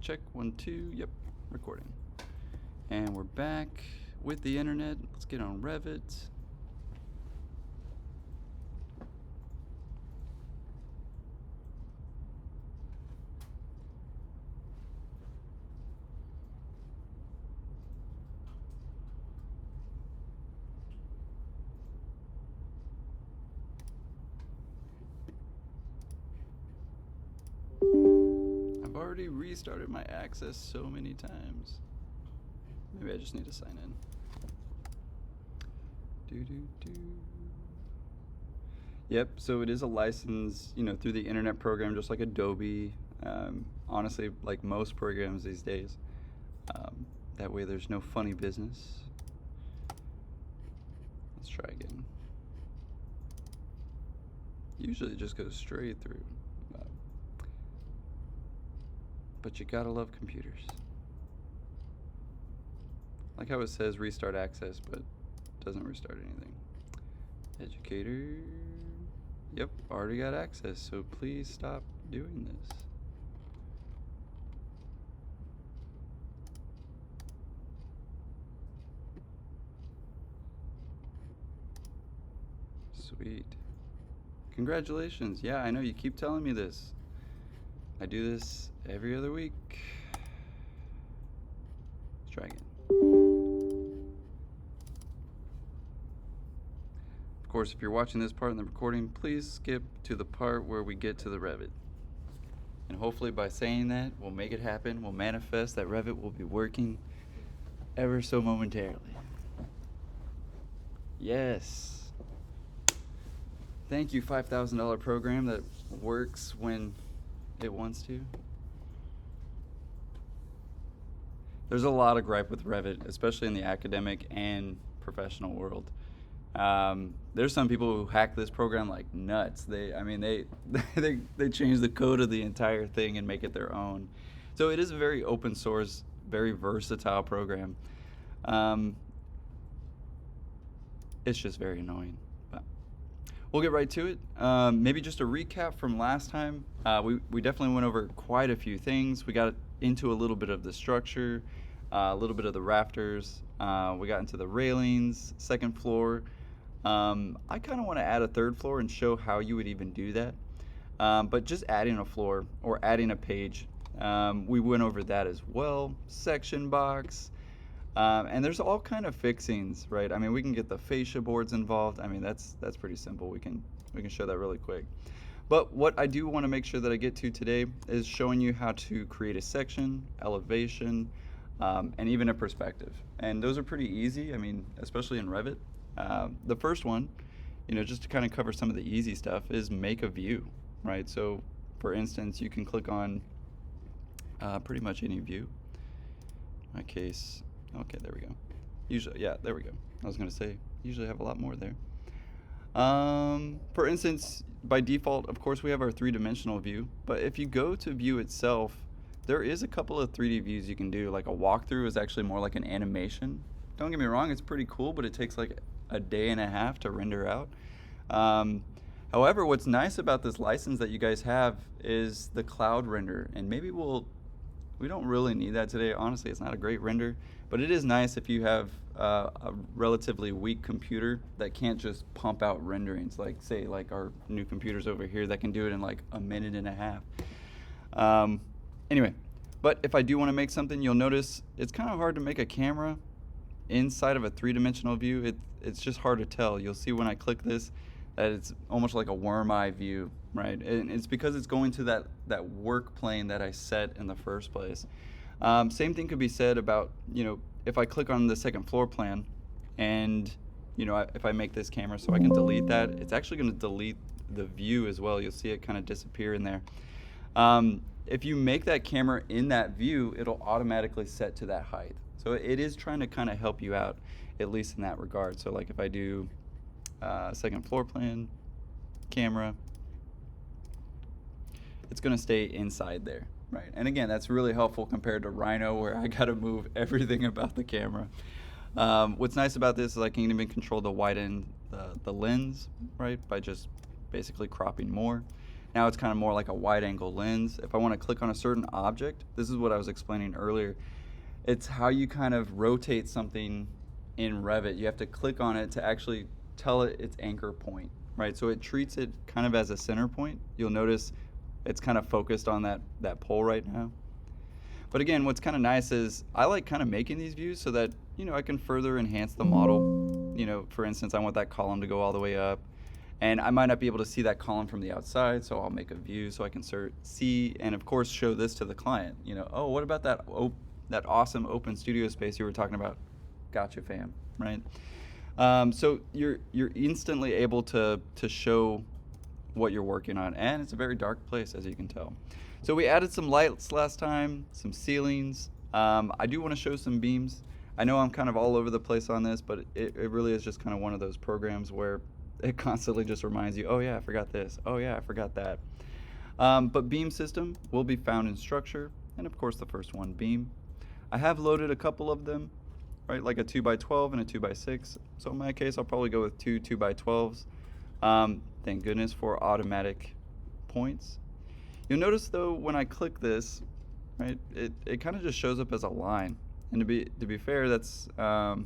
Check 1, 2. Yep, recording. And we're back with the internet. Let's get on Revit. I've already restarted my access so many times. Maybe I just need to sign in. Yep, so it is a license, through the internet program, just like Adobe. Honestly, like most programs these days. That way there's no funny business. Let's try again. Usually it just goes straight through. But you gotta love computers. Like how it says restart access, but doesn't restart anything. Educator. Yep, already got access, so please stop doing this. Sweet. Congratulations. Yeah, I know you keep telling me this. I do this every other week. Let's try again. Of course, if you're watching this part in the recording, please skip to the part where we get to the Revit. And hopefully by saying that, we'll make it happen. We'll manifest that Revit will be working ever so momentarily. Yes. Thank you, $5,000 program that works when it wants to. There's a lot of gripe with Revit, especially in the academic and professional world. There's some people who hack this program like nuts. They change the code of the entire thing and make it their own. So it is a very open source, very versatile program. It's just very annoying. But we'll get right to it. Maybe just a recap from last time. We definitely went over quite a few things. We got into a little bit of the structure, a little bit of the rafters. We got into the railings, second floor. I kind of want to add a third floor and show how you would even do that. But just adding a floor or adding a page, we went over that as well. Section box. And there's all kind of fixings, right? I mean, we can get the fascia boards involved. I mean, that's pretty simple. We can show that really quick. But what I do want to make sure that I get to today is showing you how to create a section, elevation, and even a perspective. And those are pretty easy. I mean, especially in Revit. The first one, just to kind of cover some of the easy stuff, is make a view, right? So, for instance, you can click on pretty much any view. In my case, okay, there we go. Usually, yeah, there we go. I was going to say, usually have a lot more there. For instance, by default, of course, we have our three-dimensional view. But if you go to view itself, there is a couple of 3D views you can do. Like a walkthrough is actually more like an animation. Don't get me wrong, it's pretty cool, but it takes like a day and a half to render out. However, what's nice about this license that you guys have is the cloud render. And maybe we don't really need that today. Honestly, it's not a great render, but it is nice if you have a relatively weak computer that can't just pump out renderings, like say like our new computers over here that can do it in like a minute and a half. Anyway, but if I do want to make something, you'll notice it's kind of hard to make a camera inside of a three-dimensional view. It's just hard to tell. You'll see when I click this that it's almost like a worm eye view, right? And it's because it's going to that work plane that I set in the first place. Same thing could be said about, if I click on the second floor plan and, if I make this camera so I can delete that, it's actually going to delete the view as well. You'll see it kind of disappear in there. If you make that camera in that view, it'll automatically set to that height. So it is trying to kind of help you out, at least in that regard. So like if I do second floor plan, camera, it's going to stay inside there, right? And again, that's really helpful compared to Rhino, where I got to move everything about the camera. What's nice about this is I can even control the widen the lens, right, by just basically cropping more. Now it's kind of more like a wide angle lens. If I want to click on a certain object, this is what I was explaining earlier. It's how you kind of rotate something in Revit. You have to click on it to actually tell it its anchor point, right? So it treats it kind of as a center point. You'll notice it's kind of focused on that pole right now. But again, what's kind of nice is I like kind of making these views so that, I can further enhance the model. For instance, I want that column to go all the way up. And I might not be able to see that column from the outside, so I'll make a view so I can see and of course show this to the client. Oh, what about that awesome open studio space you were talking about? Gotcha, fam, right? So you're instantly able to show what you're working on, and it's a very dark place, as you can tell. So we added some lights last time, some ceilings. I do want to show some beams. I know I'm kind of all over the place on this, but it really is just kind of one of those programs where it constantly just reminds you, oh yeah, I forgot this. Oh yeah, I forgot that. But beam system will be found in structure, and of course the first one, beam. I have loaded a couple of them, right, like a 2x12 and a 2x6. So in my case, I'll probably go with two 2x12s. Thank goodness for automatic points. You'll notice though, when I click this, right, it kind of just shows up as a line. And to be fair, that's not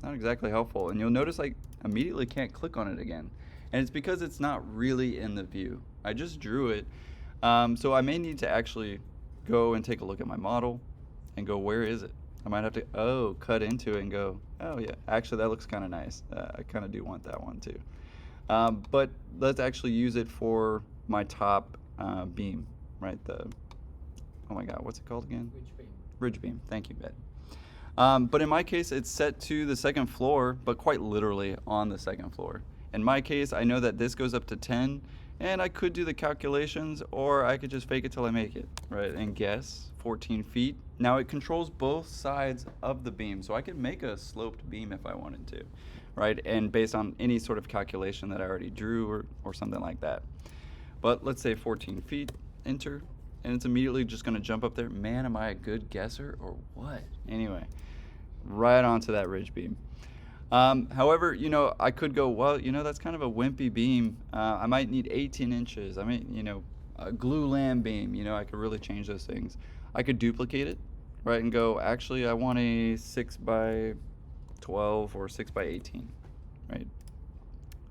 exactly helpful. And you'll notice I immediately can't click on it again. And it's because it's not really in the view. I just drew it. So I may need to actually go and take a look at my model and go, where is it? I might have to, cut into it and go, oh yeah, actually that looks kind of nice. I kind of do want that one too. But let's actually use it for my top beam, right? Oh my God, what's it called again? Ridge beam. Ridge beam, thank you, Betty. But in my case, it's set to the second floor, but quite literally on the second floor. In my case, I know that this goes up to 10, and I could do the calculations, or I could just fake it till I make it, right? And guess 14 feet. Now it controls both sides of the beam, so I could make a sloped beam if I wanted to, right? And based on any sort of calculation that I already drew or something like that. But let's say 14 feet, enter, and it's immediately just gonna jump up there. Man, am I a good guesser or what? Anyway, right onto that ridge beam. However, I could go, well, that's kind of a wimpy beam. I might need 18 inches. I mean, a glue lam beam, I could really change those things. I could duplicate it, right, and go, actually, I want a 6x12 or 6x18, right?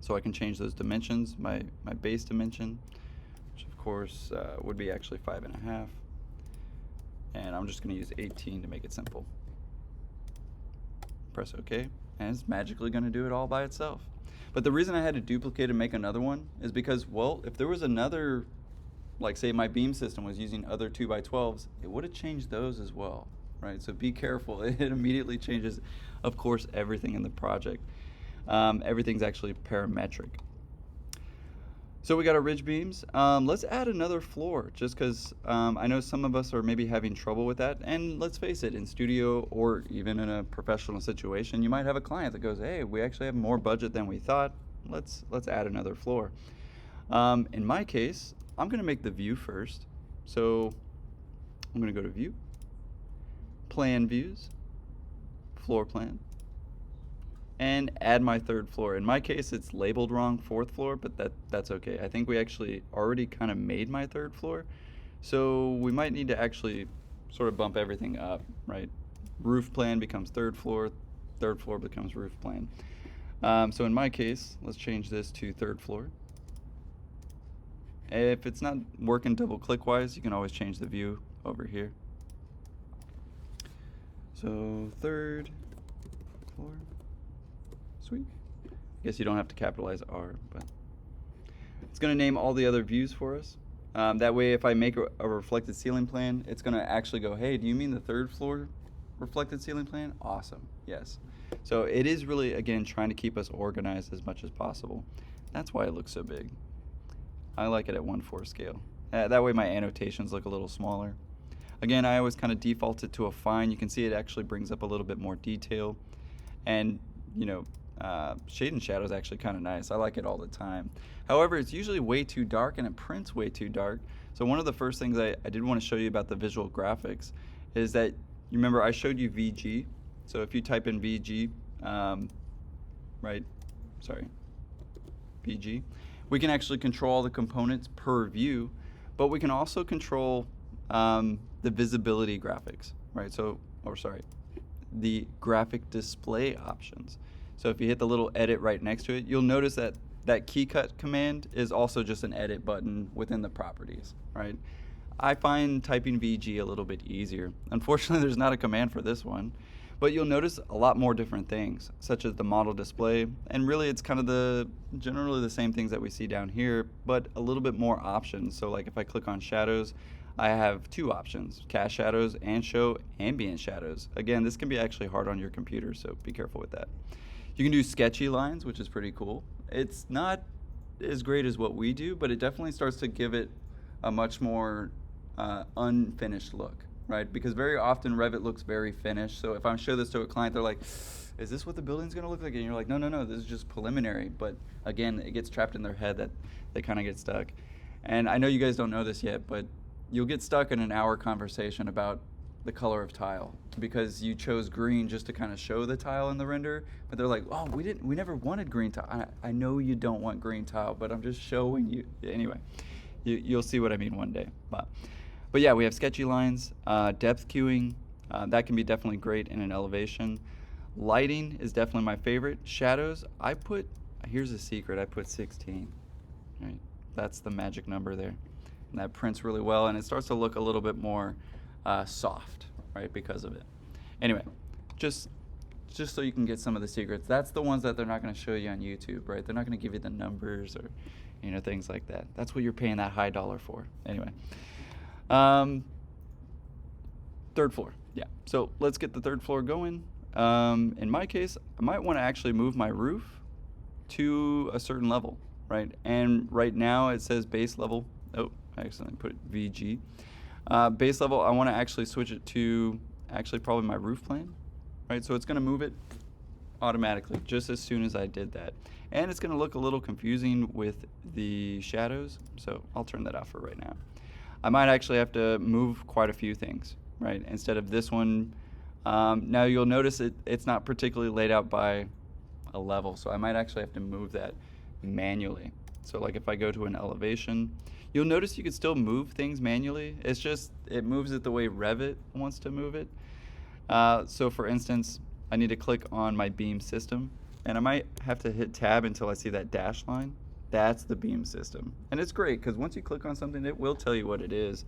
So I can change those dimensions, my base dimension, which of course would be actually 5.5. And I'm just gonna use 18 to make it simple. Press OK, and it's magically gonna do it all by itself. But the reason I had to duplicate and make another one is because, well, if there was another, like say my beam system was using other 2x12s, it would have changed those as well, right? So be careful. It immediately changes, of course, everything in the project. Everything's actually parametric. So we got our ridge beams. Let's add another floor, just because I know some of us are maybe having trouble with that. And let's face it, in studio or even in a professional situation, you might have a client that goes, hey, we actually have more budget than we thought. Let's add another floor. In my case, I'm gonna make the view first. So I'm gonna go to View, Plan Views, Floor Plan, and add my third floor. In my case, it's labeled wrong, fourth floor, but that's okay. I think we actually already kind of made my third floor, so we might need to actually sort of bump everything up, right? Roof plan becomes third floor becomes roof plan. So in my case, let's change this to third floor. If it's not working double click wise, you can always change the view over here. So third floor. Sweet. I guess you don't have to capitalize R, but it's going to name all the other views for us. That way, if I make a reflected ceiling plan, it's going to actually go, hey, do you mean the third floor reflected ceiling plan? Awesome. Yes. So it is really, again, trying to keep us organized as much as possible. That's why it looks so big. I like it at 1/4 scale. That way my annotations look a little smaller. Again, I always kind of default it to a fine. You can see it actually brings up a little bit more detail. And, shade and shadow is actually kind of nice. I like it all the time. However, it's usually way too dark and it prints way too dark. So one of the first things I did want to show you about the visual graphics is that, you remember I showed you VG. So if you type in VG, VG, We can actually control all the components per view, but we can also control the visibility graphics, right? So, or sorry, the graphic display options. So if you hit the little edit right next to it, you'll notice that that key cut command is also just an edit button within the properties, right? I find typing VG a little bit easier. Unfortunately, there's not a command for this one, but you'll notice a lot more different things, such as the model display, and really it's kind of generally the same things that we see down here, but a little bit more options. So like if I click on shadows, I have two options, cast shadows and show ambient shadows. Again, this can be actually hard on your computer, so be careful with that. You can do sketchy lines, which is pretty cool. It's not as great as what we do, but it definitely starts to give it a much more unfinished look, right? Because very often Revit looks very finished. So if I show this to a client, they're like, is this what the building's gonna look like? And you're like, no, this is just preliminary. But again, it gets trapped in their head that they kind of get stuck. And I know you guys don't know this yet, but you'll get stuck in an hour conversation about the color of tile because you chose green just to kind of show the tile in the render, but they're like, oh, we never wanted green tile. I know you don't want green tile, but I'm just showing you. Anyway, you'll see what I mean one day. But yeah, we have sketchy lines, depth queuing, that can be definitely great in an elevation. Lighting is definitely my favorite. Shadows, here's a secret, I put 16, right? That's the magic number there. And that prints really well, and it starts to look a little bit more soft, right, because of it. Anyway, just so you can get some of the secrets. That's the ones that they're not going to show you on YouTube, right? They're not going to give you the numbers or, things like that. That's what you're paying that high dollar for. Anyway, third floor, yeah. So let's get the third floor going. In my case, I might want to actually move my roof to a certain level, right? And right now it says base level. Oh, I accidentally put VG. Base level, I want to actually switch it to actually probably my roof plane, right? So it's going to move it automatically just as soon as I did that. And it's going to look a little confusing with the shadows, so I'll turn that off for right now. I might actually have to move quite a few things, right? Instead of this one, now you'll notice it's not particularly laid out by a level, so I might actually have to move that manually. So like if I go to an elevation, you'll notice you can still move things manually. It's just, it moves it the way Revit wants to move it. So for instance, I need to click on my beam system, and I might have to hit tab until I see that dash line. That's the beam system. And it's great, because once you click on something, it will tell you what it is.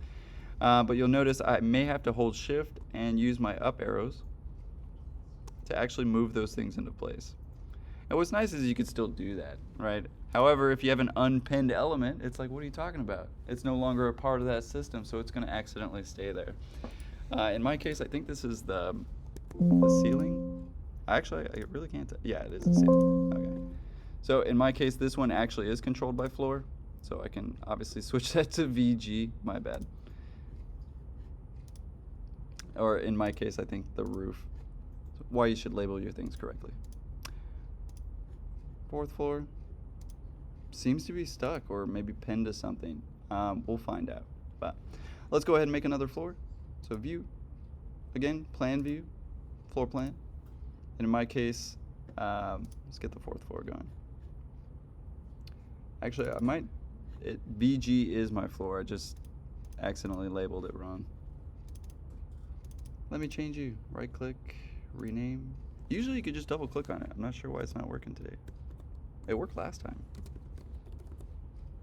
But you'll notice I may have to hold shift and use my up arrows to actually move those things into place. And what's nice is you can still do that, right? However, if you have an unpinned element, it's like, what are you talking about? It's no longer a part of that system, so it's going to accidentally stay there. In my case, I think this is the ceiling. Actually, I really can't tell. Yeah, it is the ceiling. Okay. So in my case, this one actually is controlled by floor, so I can obviously switch that to VG. My bad. Or in my case, I think the roof. So why you should label your things correctly. Fourth floor seems to be stuck or maybe pinned to something. We'll find out. But let's go ahead and make another floor. So view, again, plan view, floor plan. And in my case, let's get the fourth floor going. Actually, VG is my floor. I just accidentally labeled it wrong. Let me change you. Right click, rename. Usually you could just double click on it. I'm not sure why it's not working today. It worked last time.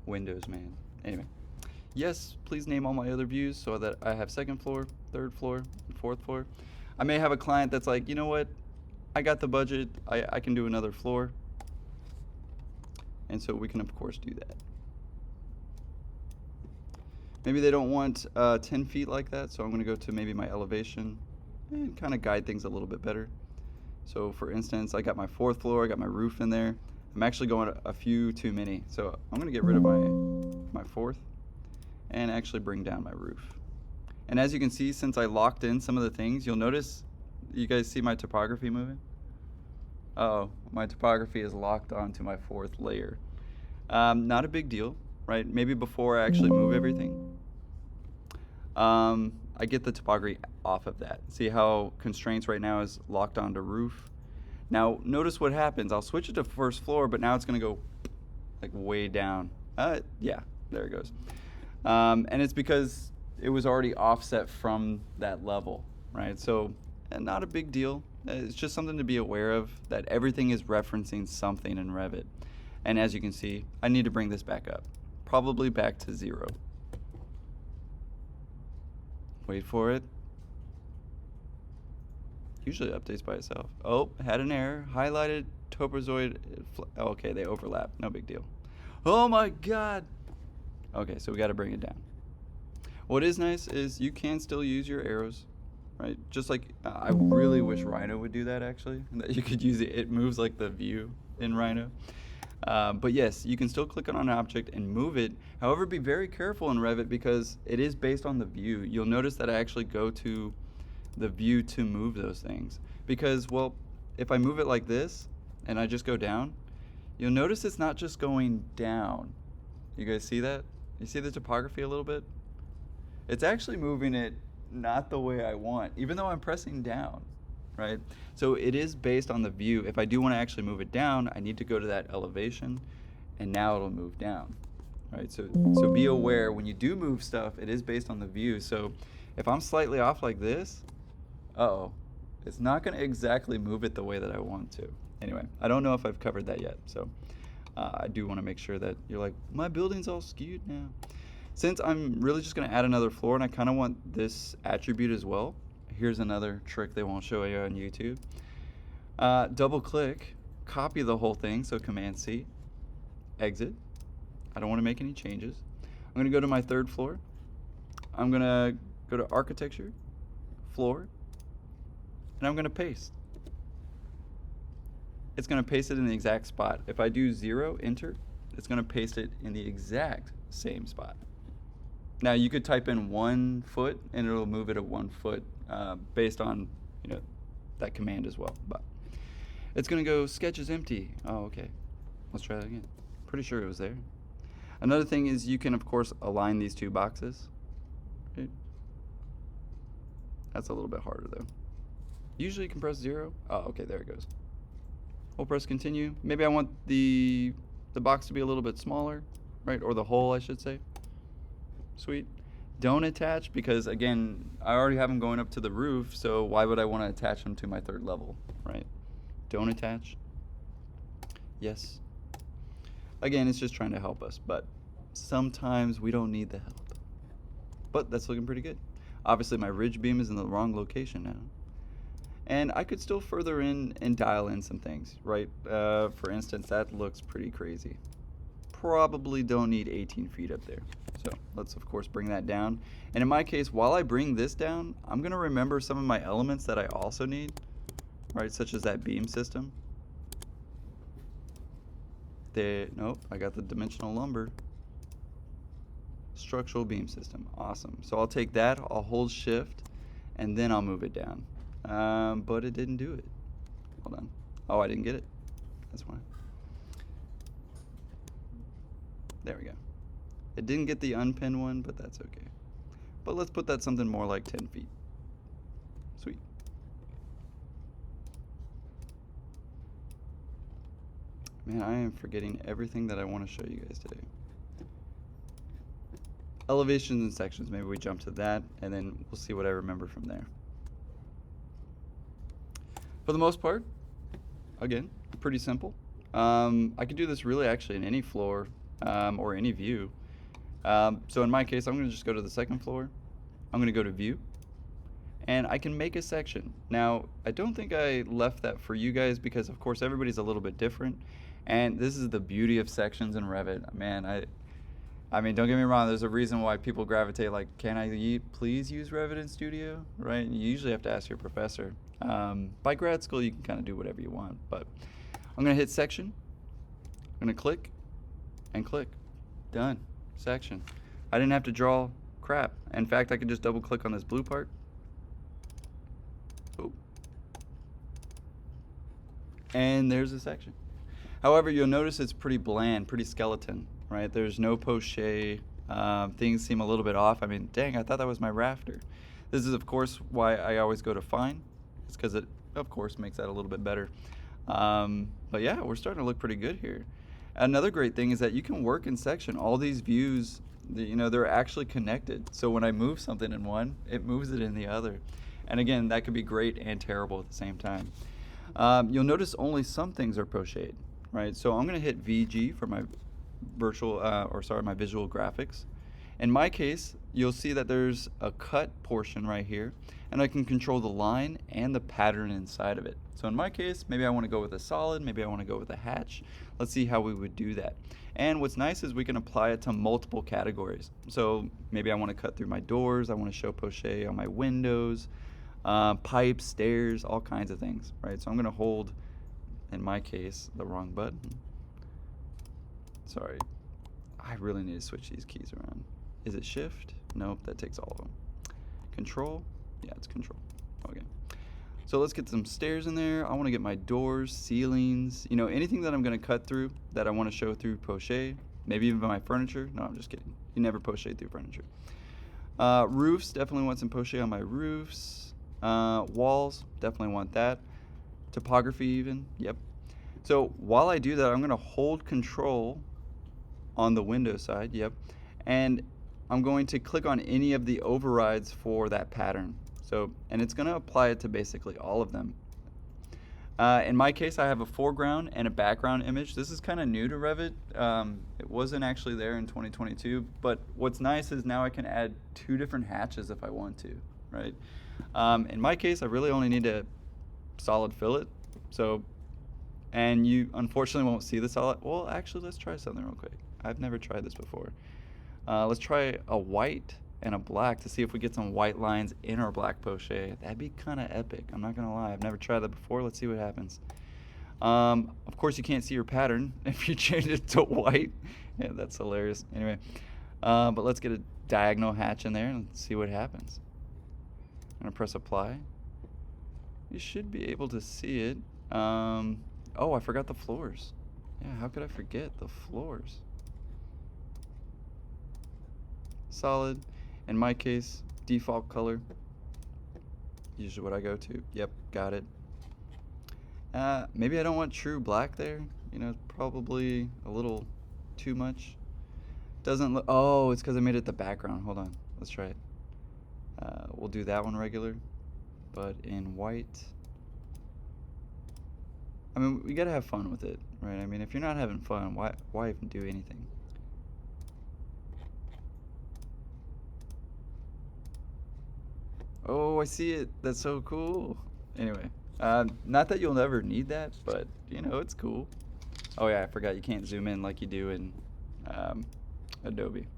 Windows, man. Anyway, yes, please name all my other views so that I have second floor, third floor, and fourth floor. I may have a client that's like, you know what, I got the budget, I can do another floor. And so we can of course do that. Maybe they don't want 10 feet like that, so I'm gonna go to maybe my elevation and kind of guide things a little bit better. So for instance, I got my fourth floor, I got my roof in there. I'm actually going a few too many, so I'm gonna get rid of my fourth and actually bring down my roof. And as you can see, since I locked in some of the things, you'll notice, you guys see my topography moving? Uh-oh, my topography is locked onto my fourth layer. Not a big deal, right? Maybe before I actually move everything, I get the topography off of that. See how constraints right now is locked onto roof? Now, notice what happens. I'll switch it to first floor, but now it's gonna go like way down. Yeah, there it goes. And it's because it was already offset from that level, right? So not a big deal. It's just something to be aware of, that everything is referencing something in Revit. And as you can see, I need to bring this back up, probably back to 0. Wait for it. Usually it updates by itself. Oh, had an error. Highlighted topozoid. Okay, they overlap. No big deal. Oh my God. Okay, so we got to bring it down. What is nice is you can still use your arrows, right? Just like I really wish Rhino would do that, actually. That you could use it. It moves like the view in Rhino. But yes, you can still click on an object and move it. However, be very careful in Revit because it is based on the view. You'll notice that I actually go to the view to move those things. Because, well, if I move it like this and I just go down, you'll notice it's not just going down. You guys see that? You see the topography a little bit? It's actually moving it not the way I want, even though I'm pressing down, right? So it is based on the view. If I do want to actually move it down, I need to go to that elevation, and now it'll move down, right? So be aware when you do move stuff, it is based on the view. So if I'm slightly off like this, it's not going to exactly move it the way that I want to. Anyway, I don't know if I've covered that yet, so I do want to make sure that you're like, my building's all skewed now. Since I'm really just going to add another floor and I kind of want this attribute as well, here's another trick they won't show you on YouTube. Double click, copy the whole thing, so Command C, exit. I don't want to make any changes. I'm going to go to my 3rd floor. I'm going to go to Architecture, Floor, and I'm going to paste. It's going to paste it in the exact spot. If I do 0, enter, it's going to paste it in the exact same spot. Now you could type in 1 foot and it'll move it at 1 foot based on that command as well. But it's going to go sketch is empty. Oh, okay. Let's try that again. Pretty sure it was there. Another thing is you can of course align these 2 boxes. Right? That's a little bit harder though. Usually you can press 0. Oh, okay, there it goes. We'll press continue. Maybe I want the box to be a little bit smaller, right? Or the hole, I should say. Sweet. Don't attach because, again, I already have them going up to the roof, so why would I want to attach them to my 3rd level, right? Don't attach. Yes. Again, it's just trying to help us, but sometimes we don't need the help. But that's looking pretty good. Obviously, my ridge beam is in the wrong location now. And I could still further in and dial in some things, right? For instance, that looks pretty crazy. Probably don't need 18 feet up there. So let's of course bring that down. And in my case, while I bring this down, I'm gonna remember some of my elements that I also need, right? Such as that beam system. Nope, I got the dimensional lumber. Structural beam system, awesome. So I'll take that, I'll hold shift, and then I'll move it down. But it didn't do it. Hold on. Oh, I didn't get it. That's why. There we go. It didn't get the unpinned one, but that's okay. But let's put that something more like 10 feet. Sweet. Man, I am forgetting everything that I want to show you guys today. Elevations and sections, maybe we jump to that, and then we'll see what I remember from there. For the most part, again, pretty simple. I could do this really actually in any floor or any view. So in my case, I'm going to just go to the 2nd floor. I'm going to go to View, and I can make a section. Now, I don't think I left that for you guys because, of course, everybody's a little bit different, and this is the beauty of sections in Revit. Man, I mean, don't get me wrong, there's a reason why people gravitate like, can I please use Revit in Studio, right? You usually have to ask your professor. By grad school, you can kind of do whatever you want, but I'm going to hit Section. I'm going to click and click. Done. Section. I didn't have to draw crap. In fact, I could just double click on this blue part. Oh. And there's a section. However, you'll notice it's pretty bland, pretty skeleton, right? There's no poche. Things seem a little bit off. I mean, dang, I thought that was my rafter. This is, of course, why I always go to Fine. It's because it, of course, makes that a little bit better. But yeah, we're starting to look pretty good here. Another great thing is that you can work in section. All these views, they're actually connected. So when I move something in one, it moves it in the other. And again, that could be great and terrible at the same time. You'll notice only some things are pocheted, right? So I'm going to hit VG for my my visual graphics. In my case, you'll see that there's a cut portion right here, and I can control the line and the pattern inside of it. So in my case, maybe I want to go with a solid, maybe I want to go with a hatch. Let's see how we would do that. And what's nice is we can apply it to multiple categories. So maybe I want to cut through my doors, I want to show poche on my windows, pipes, stairs, all kinds of things, right? So I'm going to hold, in my case, the wrong button. Sorry, I really need to switch these keys around. Is it shift? Nope, that takes all of them. Control? Yeah, it's control. Okay. So let's get some stairs in there. I want to get my doors, ceilings, anything that I'm going to cut through that I want to show through poche. Maybe even my furniture. No, I'm just kidding. You never poche through furniture. Roofs, definitely want some poche on my roofs. Walls, definitely want that. Topography even, yep. So while I do that, I'm going to hold control on the window side, yep. And I'm going to click on any of the overrides for that pattern. And it's going to apply it to basically all of them. In my case, I have a foreground and a background image. This is kind of new to Revit. It wasn't actually there in 2022, but what's nice is now I can add 2 different hatches if I want to, right? In my case, I really only need a solid fillet. And you unfortunately won't see the solid. Well, actually, let's try something real quick. I've never tried this before. Let's try a white and a black to see if we get some white lines in our black poche. That'd be kind of epic. I'm not gonna lie. I've never tried that before. Let's see what happens. Of course, you can't see your pattern if you change it to white. Yeah, that's hilarious. Anyway, but let's get a diagonal hatch in there and see what happens. I'm gonna press apply. You should be able to see it. Oh, I forgot the floors. Yeah, how could I forget the floors? Solid. In my case, default color. Usually what I go to. Yep, got it. Maybe I don't want true black there. Probably a little too much. Doesn't look. Oh, it's because I made it the background. Hold on. Let's try it. We'll do that one regular, but in white. I mean, we gotta have fun with it, right? I mean, if you're not having fun, why even do anything? Oh, I see it. That's so cool. Anyway, not that you'll never need that, but it's cool. Oh yeah, I forgot you can't zoom in like you do in Adobe.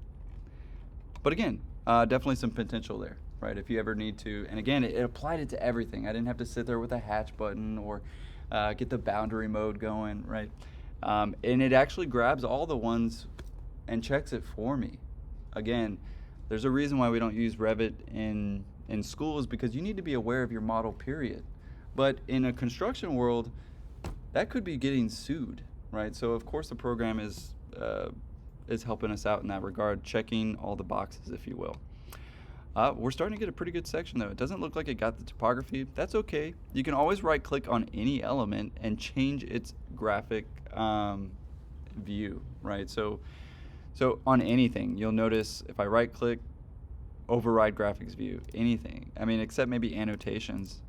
But again, definitely some potential there, right? If you ever need to, and again, it applied it to everything. I didn't have to sit there with a hatch button or get the boundary mode going, right? And it actually grabs all the ones and checks it for me. Again, there's a reason why we don't use Revit in schools, because you need to be aware of your model, period. But in a construction world, that could be getting sued, right? So of course the program is helping us out in that regard, checking all the boxes, if you will. We're starting to get a pretty good section though. It doesn't look like it got the topography. That's okay. You can always right click on any element and change its graphic view, right? So on anything, you'll notice if I right click, override graphics view, anything. I mean, except maybe annotations.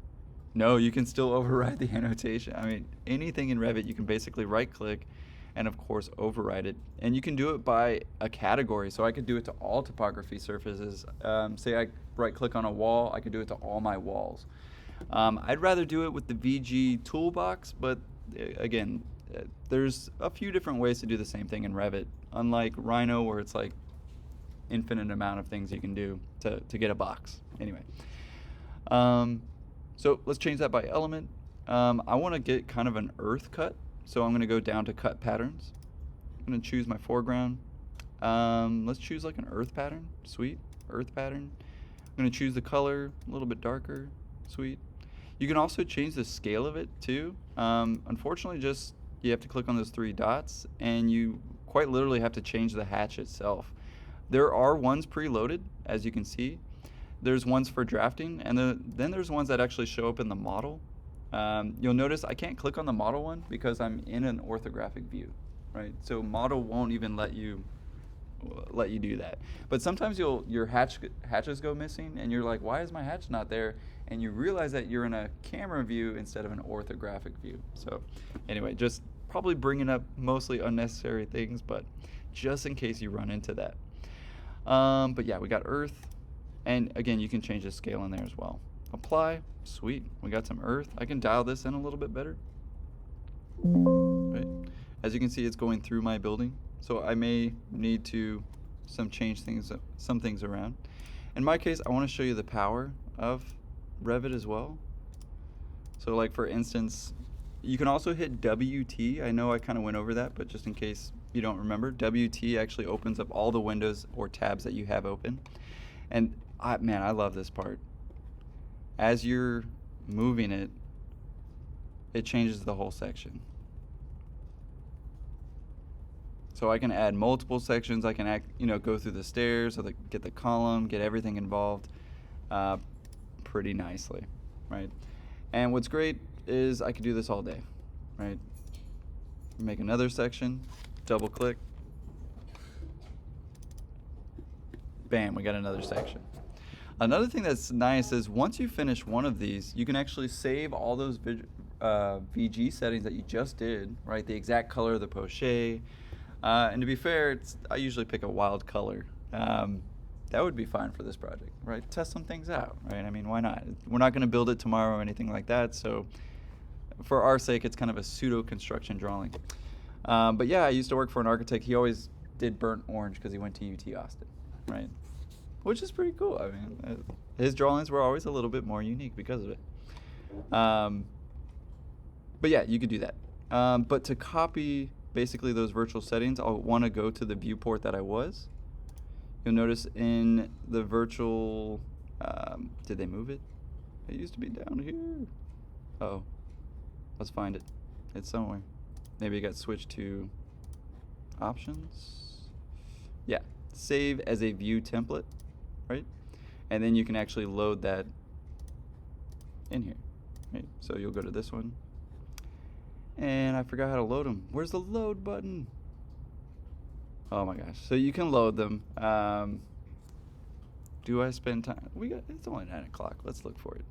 No, you can still override the annotation. I mean, anything in Revit, you can basically right click and of course override it. And you can do it by a category. So I could do it to all topography surfaces. Say I right click on a wall, I could do it to all my walls. I'd rather do it with the VG toolbox, but again, there's a few different ways to do the same thing in Revit. Unlike Rhino, where it's like infinite amount of things you can do to get a box. Anyway, so let's change that by element. I want to get kind of an earth cut, so I'm going to go down to cut patterns. I'm going to choose my foreground. Let's choose like an earth pattern. Sweet, earth pattern. I'm going to choose the color a little bit darker. Sweet. You can also change the scale of it too. Unfortunately, just you have to click on those 3 dots, and you quite literally have to change the hatch itself. There are ones preloaded, as you can see. There's ones for drafting, and then there's ones that actually show up in the model. You'll notice I can't click on the model one because I'm in an orthographic view. right? So model won't even let you do that. But sometimes your hatches go missing, and you're like, why is my hatch not there? And you realize that you're in a camera view instead of an orthographic view. So anyway, just probably bringing up mostly unnecessary things, but just in case you run into that. But yeah, we got earth, and again, you can change the scale in there as well. Apply, sweet, we got some earth. I can dial this in a little bit better. Right, as you can see, it's going through my building, so I may need to change some things around. In my case, I want to show you the power of Revit as well. So like for instance, you can also hit WT. I know I kind of went over that, but just in case you don't remember, WT actually opens up all the windows or tabs that you have open. And man, I love this part. As you're moving it, it changes the whole section. So I can add multiple sections. I can go through the stairs, or get the column, get everything involved pretty nicely, right? And what's great is I could do this all day, right? Make another section, double click, bam, we got another section. Another thing that's nice is once you finish one of these, you can actually save all those VG settings that you just did, right? The exact color of the poche. And to be fair, I usually pick a wild color. That would be fine for this project, right? Test some things out, right? I mean, why not? We're not going to build it tomorrow or anything like that, so for our sake, it's kind of a pseudo construction drawing. But yeah, I used to work for an architect. He always did burnt orange because he went to UT Austin, right? Which is pretty cool. I mean, his drawings were always a little bit more unique because of it. But yeah, you could do that. But to copy basically those virtual settings, I'll want to go to the viewport that I was. You'll notice in the virtual, did they move it? It used to be down here. Uh-oh. Let's find it. It's somewhere. Maybe it got switched to options. Yeah, save as a view template, right? And then you can actually load that in here, right? So you'll go to this one. And I forgot how to load them. Where's the load button? Oh my gosh. So you can load them. Do I spend time? It's only 9 o'clock. Let's look for it.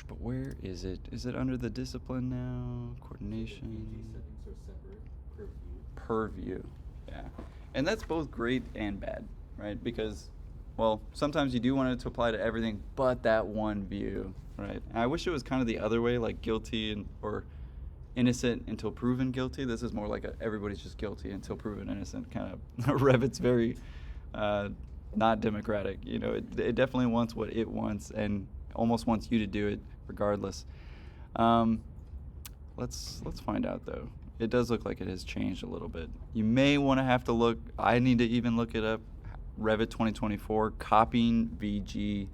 But where is it? Is it under the discipline now? Coordination. Settings are separate Per view. Yeah. And that's both great and bad, right? Because, well, sometimes you do want it to apply to everything but that one view, right? And I wish it was kind of the other way, like guilty or innocent until proven guilty. This is more like everybody's just guilty until proven innocent kind of. Revit's very not democratic. You know, it definitely wants what it wants and almost wants you to do it regardless. Let's find out though. It does look like it has changed a little bit. You may want to have to look. I need to even look it up. Revit 2024 copying VG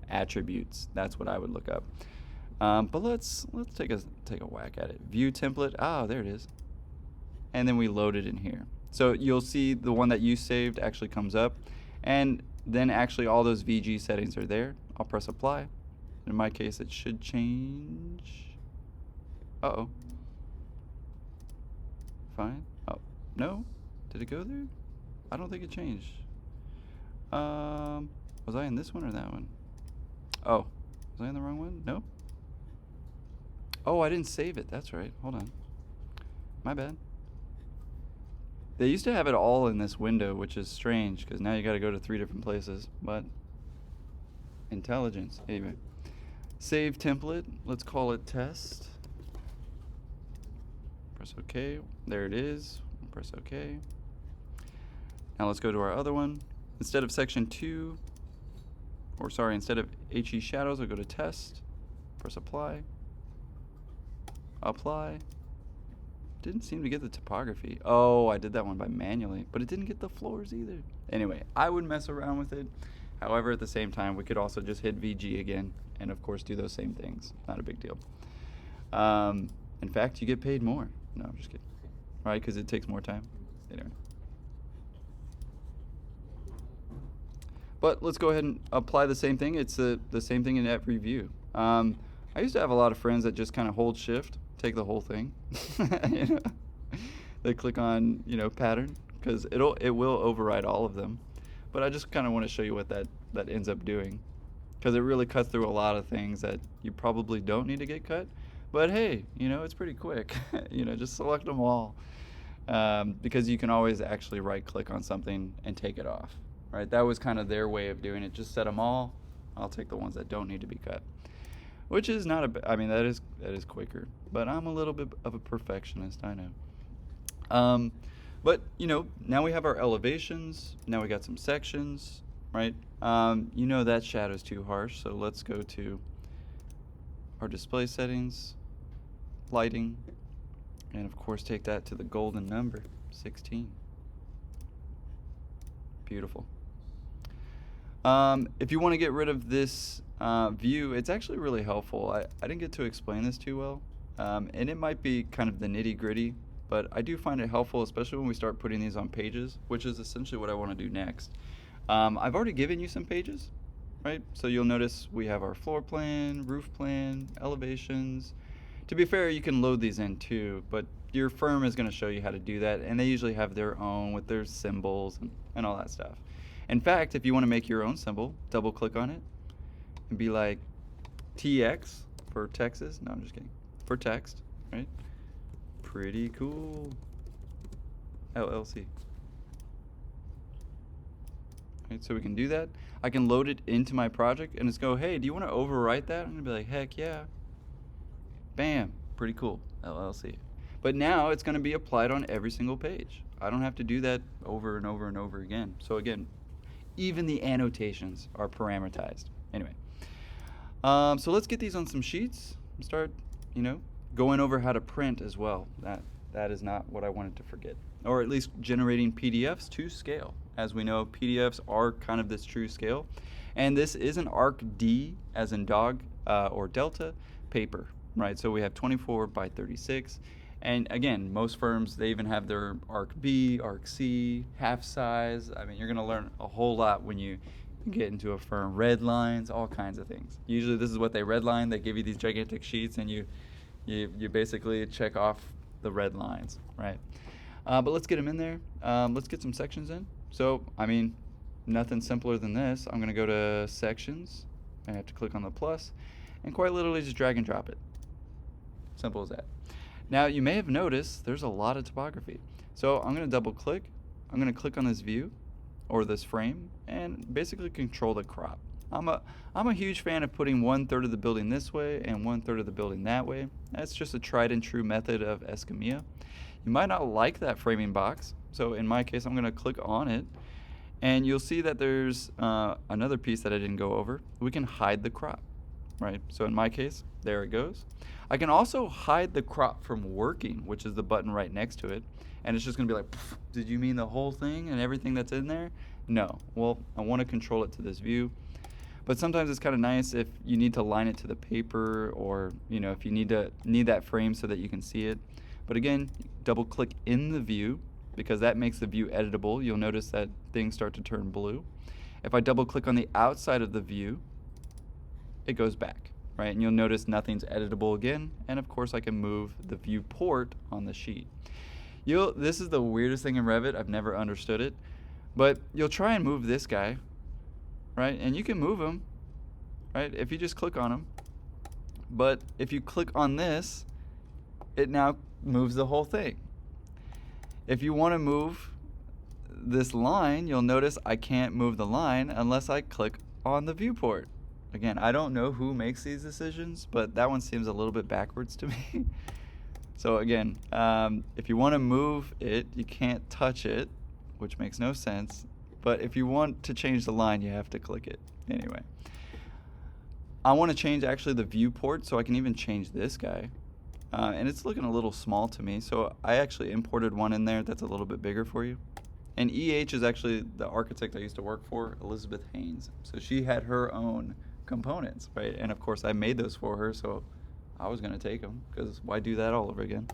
attributes. That's what I would look up. But let's take a whack at it. View template. Ah, there it is. And then we load it in here. So you'll see the one that you saved actually comes up, and then actually all those VG settings are there. I'll press apply. In my case, it should change. Uh-oh. Fine. Oh, no? Did it go there? I don't think it changed. Was I in this one or that one? Oh, was I in the wrong one? No? Oh, I didn't save it. That's right. Hold on. My bad. They used to have it all in this window, which is strange because now you got to go to 3 different places. But intelligence. Anyway, save template. Let's call it test. Press OK. There it is. Press OK. Now let's go to our other one. Instead of section 2, or sorry, instead of HE shadows, I'll go to test. Press apply. Apply. Didn't seem to get the topography. Oh, I did that one by manually, but it didn't get the floors either. Anyway, I would mess around with it. However, at the same time, we could also just hit VG again and of course do those same things. Not a big deal. In fact, you get paid more. No, I'm just kidding. Right, because it takes more time. Anyway. But let's go ahead and apply the same thing. It's the same thing in every view. I used to have a lot of friends that just kind of hold shift take the whole thing. You know? They click on, pattern, because it will override all of them. But I just kind of want to show you what that ends up doing, because it really cuts through a lot of things that you probably don't need to get cut. But hey, it's pretty quick. Just select them all, because you can always actually right click on something and take it off. Right? That was kind of their way of doing it. Just set them all. I'll take the ones that don't need to be cut, which is not I mean, that is quicker. But I'm a little bit of a perfectionist, I know. But now we have our elevations. Now we got some sections, right? That shadow's too harsh, so let's go to our display settings, lighting, and of course take that to the golden number, 16. Beautiful. If you want to get rid of this view, it's actually really helpful. I didn't get to explain this too well, and it might be kind of the nitty-gritty, but I do find it helpful, especially when we start putting these on pages, which is essentially what I want to do next. I've already given you some pages, right? So you'll notice we have our floor plan, roof plan, elevations. To be fair, you can load these in too, but your firm is going to show you how to do that, and they usually have their own with their symbols and all that stuff. In fact, if you want to make your own symbol, double click on it and be like TX for Texas. No, I'm just kidding. For text, right? Pretty cool. LLC. Right, so we can do that. I can load it into my project and just go, hey, do you want to overwrite that? I'm going to be like, heck yeah. Bam. Pretty cool. LLC. But now it's going to be applied on every single page. I don't have to do that over and over and over again. So again, even the annotations are parameterized. Anyway, so let's get these on some sheets and start, going over how to print as well. That is not what I wanted to forget. Or at least generating PDFs to scale. As we know, PDFs are kind of this true scale. And this is an ARC-D, as in dog or delta, paper, right? So we have 24 by 36. And again, most firms, they even have their ARC-B, ARC-C, half size. I mean, you're going to learn a whole lot when you get into a firm. Red lines, all kinds of things. Usually this is what they redline. They give you these gigantic sheets, and you basically check off the red lines, right? But let's get them in there. Let's get some sections in. So, I mean, nothing simpler than this. I'm going to go to sections. I have to click on the plus, and quite literally just drag and drop it. Simple as that. Now, you may have noticed there's a lot of topography. So I'm going to double click. I'm going to click on this view or this frame and basically control the crop. I'm a huge fan of putting 1/3 of the building this way and 1/3 of the building that way. That's just a tried and true method of Escamilla. You might not like that framing box. So in my case, I'm going to click on it, and you'll see that there's another piece that I didn't go over. We can hide the crop, right? So in my case, there it goes. I can also hide the crop from working, which is the button right next to it. And it's just going to be like, did you mean the whole thing and everything that's in there? No. Well, I want to control it to this view. But sometimes it's kind of nice if you need to line it to the paper, or if you need that frame so that you can see it. But again, double click in the view, because that makes the view editable. You'll notice that things start to turn blue. If I double click on the outside of the view, it goes back. Right, and you'll notice nothing's editable again, and of course I can move the viewport on the sheet. This is the weirdest thing in Revit. I've never understood it, but you'll try and move this guy, right, and you can move him, right, if you just click on him. But if you click on this, it now moves the whole thing. If you want to move this line, you'll notice I can't move the line unless I click on the viewport. Again, I don't know who makes these decisions, but that one seems a little bit backwards to me. So again, if you want to move it, you can't touch it, which makes no sense. But if you want to change the line, you have to click it. Anyway, I want to change actually the viewport, so I can even change this guy. And it's looking a little small to me, so I actually imported one in there that's a little bit bigger for you. And EH is actually the architect I used to work for, Elizabeth Haynes. So she had her own components, right? And of course I made those for her, so I was going to take them, because why do that all over again?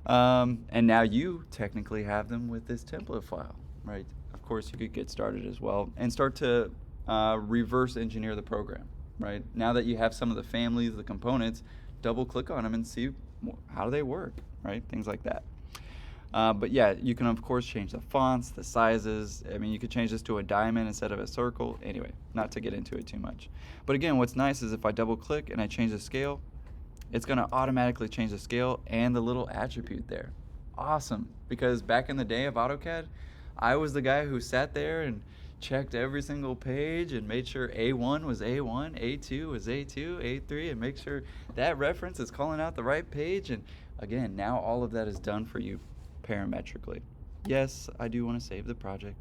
And now you technically have them with this template file, right? Of course you could get started as well and start to reverse engineer the program, right? Now that you have some of the families, the components, double click on them and see how do they work, right? Things like that. But yeah, you can of course change the fonts, the sizes. I mean, you could change this to a diamond instead of a circle. Anyway, not to get into it too much. But again, what's nice is if I double click and I change the scale, it's gonna automatically change the scale and the little attribute there. Awesome, because back in the day of AutoCAD, I was the guy who sat there and checked every single page and made sure A1 was A1, A2 was A2, A3, and make sure that reference is calling out the right page. And again, now all of that is done for you parametrically. Yes, I do want to save the project.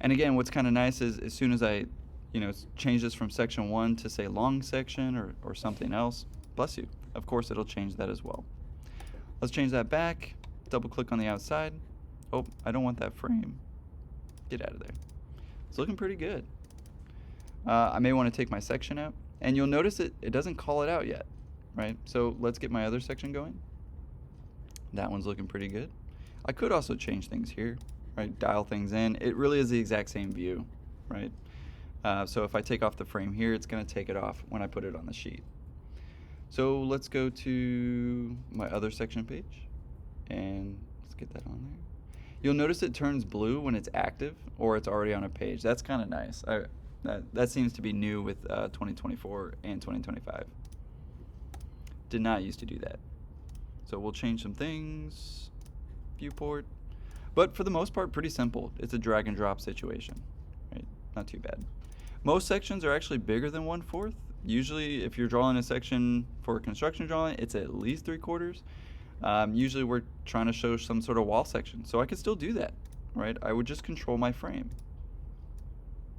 And again, what's kind of nice is as soon as I, change this from section 1 to say long section or something else, bless you, of course it'll change that as well. Let's change that back, double click on the outside. Oh, I don't want that frame. Get out of there. It's looking pretty good. I may want to take my section out, and you'll notice it doesn't call it out yet, right? So let's get my other section going. That one's looking pretty good. I could also change things here, right? Dial things in. It really is the exact same view, right? So if I take off the frame here, it's going to take it off when I put it on the sheet. So let's go to my other section page, and let's get that on there. You'll notice it turns blue when it's active or it's already on a page. That's kind of nice. That seems to be new with 2024 and 2025. Did not used to do that. So we'll change some things, viewport, but for the most part, pretty simple. It's a drag and drop situation, right? Not too bad. Most sections are actually bigger than 1/4. Usually, if you're drawing a section for a construction drawing, it's at least 3/4. Usually we're trying to show some sort of wall section, so I could still do that, right? I would just control my frame,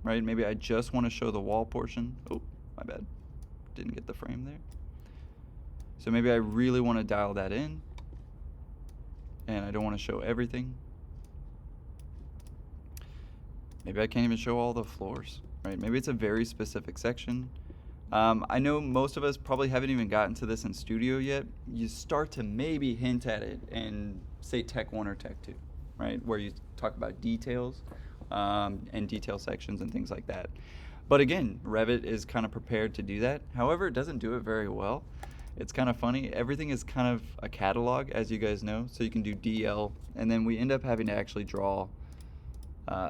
right? Maybe I just want to show the wall portion. Oh, my bad. Didn't get the frame there. So maybe I really want to dial that in, and I don't want to show everything. Maybe I can't even show all the floors, right? Maybe it's a very specific section. I know most of us probably haven't even gotten to this in Studio yet. You start to maybe hint at it in, say, Tech 1 or Tech 2, right? Where you talk about details and detail sections and things like that. But again, Revit is kind of prepared to do that. However, it doesn't do it very well. It's kind of funny. Everything is kind of a catalog, as you guys know. So you can do DL, and then we end up having to actually draw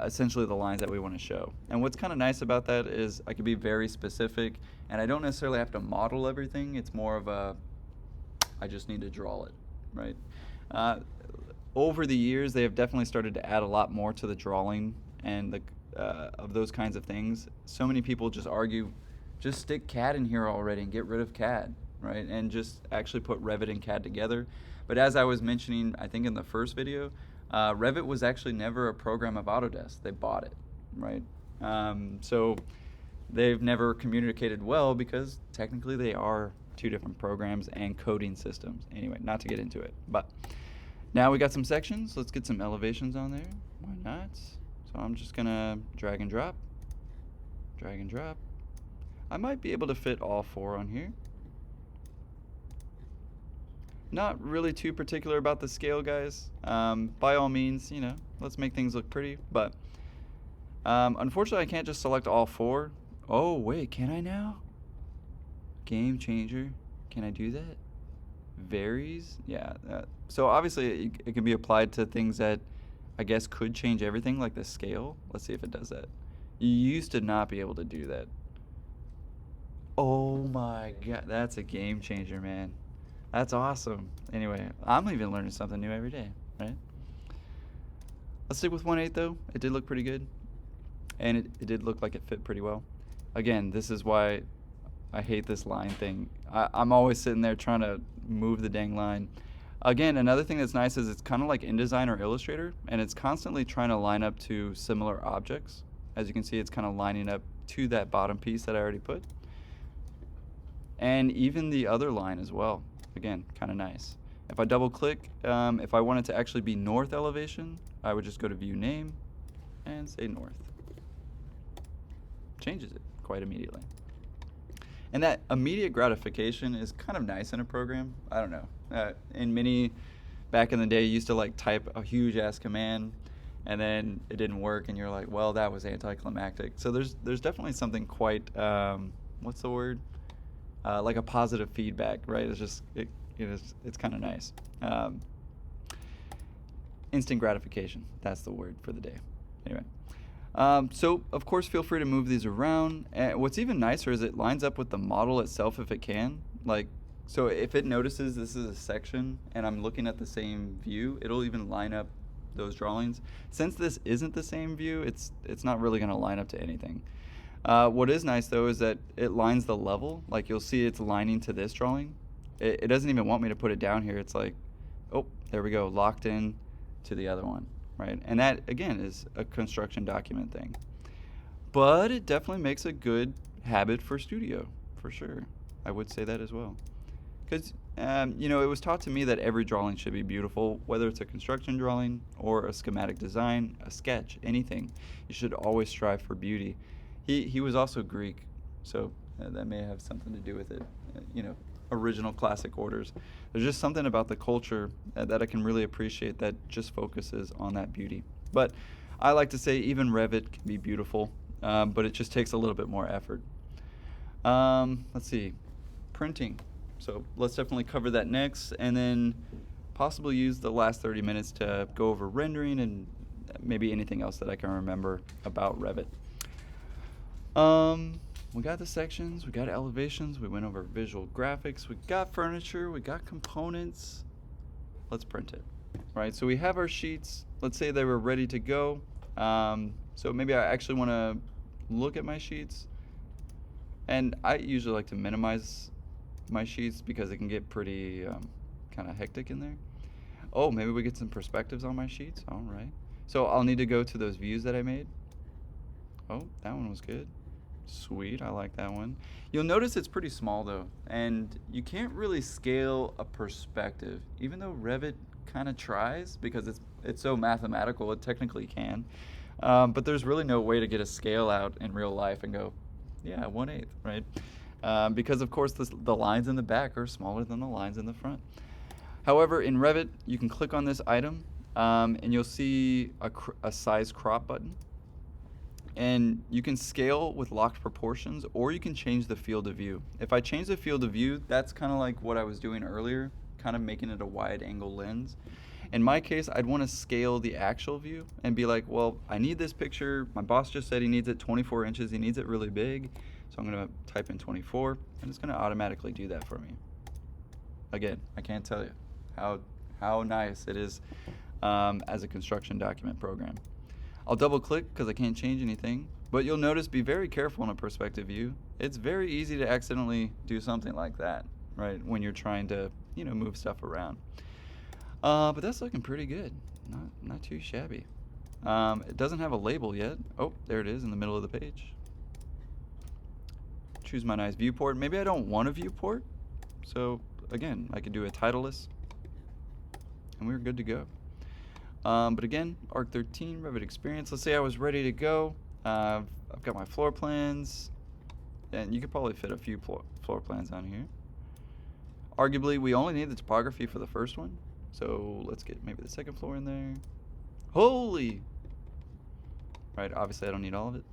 essentially the lines that we want to show. And what's kind of nice about that is I can be very specific, and I don't necessarily have to model everything. It's more of a, I just need to draw it, right? Over the years, they have definitely started to add a lot more to the drawing and of those kinds of things. So many people just argue, just stick CAD in here already and get rid of CAD, right? And just actually put Revit and CAD together. But as I was mentioning, I think in the first video, Revit was actually never a program of Autodesk. They bought it, right? So they've never communicated well because technically they are two different programs and coding systems. Anyway, not to get into it. But now we got some sections. Let's get some elevations on there. Why not? So I'm just gonna drag and drop. Drag and drop. I might be able to fit all 4 on here. Not really too particular about the scale, guys. By all means, let's make things look pretty. But unfortunately, I can't just select all 4. Oh, wait, can I now? Game changer. Can I do that? Varies? Yeah. So obviously, it can be applied to things that I guess could change everything, like the scale. Let's see if it does that. You used to not be able to do that. Oh my God, that's a game changer, man. That's awesome. Anyway, I'm even learning something new every day, right? Let's stick with 1/8 though. It did look pretty good. And it did look like it fit pretty well. Again, this is why I hate this line thing. I'm always sitting there trying to move the dang line. Again, another thing that's nice is it's kind of like InDesign or Illustrator, and it's constantly trying to line up to similar objects. As you can see, it's kind of lining up to that bottom piece that I already put. And even the other line as well. Again, kind of nice. If I double click, if I want it to actually be north elevation, I would just go to view name and say north. Changes it quite immediately. And that immediate gratification is kind of nice in a program. I don't know. In Mini, back in the day, you used to like type a huge ass command and then it didn't work and you're like, well, that was anticlimactic. So there's definitely something quite, what's the word? like a positive feedback, right? It's just it's kind of nice. Instant gratification. That's the word for the day. Anyway. So, of course, feel free to move these around. And what's even nicer is it lines up with the model itself if it can. Like, so if it notices this is a section and I'm looking at the same view, it'll even line up those drawings. Since this isn't the same view, it's not really going to line up to anything. What is nice, though, is that it lines the level. Like, you'll see it's lining to this drawing. It doesn't even want me to put it down here. It's like, oh, there we go, locked in to the other one. Right, and that again is a construction document thing, but it definitely makes a good habit for studio, for sure. I would say that as well, because it was taught to me that every drawing should be beautiful, whether it's a construction drawing or a schematic design, a sketch, anything. You should always strive for beauty. He was also Greek, so that may have something to do with it. Original classic orders. There's just something about the culture that I can really appreciate that just focuses on that beauty. But I like to say even Revit can be beautiful, but it just takes a little bit more effort. Let's see, printing. So let's definitely cover that next, and then possibly use the last 30 minutes to go over rendering and maybe anything else that I can remember about Revit. We got the sections, we got elevations, we went over visual graphics, we got furniture, we got components. Let's print it. Right, so we have our sheets. Let's say they were ready to go. So maybe I actually want to look at my sheets. And I usually like to minimize my sheets because it can get pretty kind of hectic in there. Oh, maybe we get some perspectives on my sheets. All right. So I'll need to go to those views that I made. Oh, that one was good. Sweet, I like that one. You'll notice it's pretty small though, and you can't really scale a perspective, even though Revit kind of tries because it's so mathematical. It technically can, but there's really no way to get a scale out in real life and go, yeah, 1/8, right? Because of course the lines in the back are smaller than the lines in the front. However, in Revit, you can click on this item, and you'll see a size crop button. And you can scale with locked proportions, or you can change the field of view. If I change the field of view, that's kind of like what I was doing earlier, kind of making it a wide angle lens. In my case, I'd want to scale the actual view and be like, well, I need this picture. My boss just said he needs it 24 inches. He needs it really big. So I'm going to type in 24, and it's going to automatically do that for me. Again, I can't tell you how nice it is as a construction document program. I'll double click because I can't change anything, but you'll notice be very careful in a perspective view. It's very easy to accidentally do something like that, right, when you're trying to, move stuff around. But that's looking pretty good, not too shabby. It doesn't have a label yet. Oh, there it is in the middle of the page. Choose my nice viewport. Maybe I don't want a viewport, so again, I could do a titleless, and we're good to go. But again, ARC 13, Revit Experience. Let's say I was ready to go. I've got my floor plans, and you could probably fit a few floor plans on here. Arguably, we only need the topography for the first one, so let's get maybe the second floor in there. Holy! Right, obviously I don't need all of it.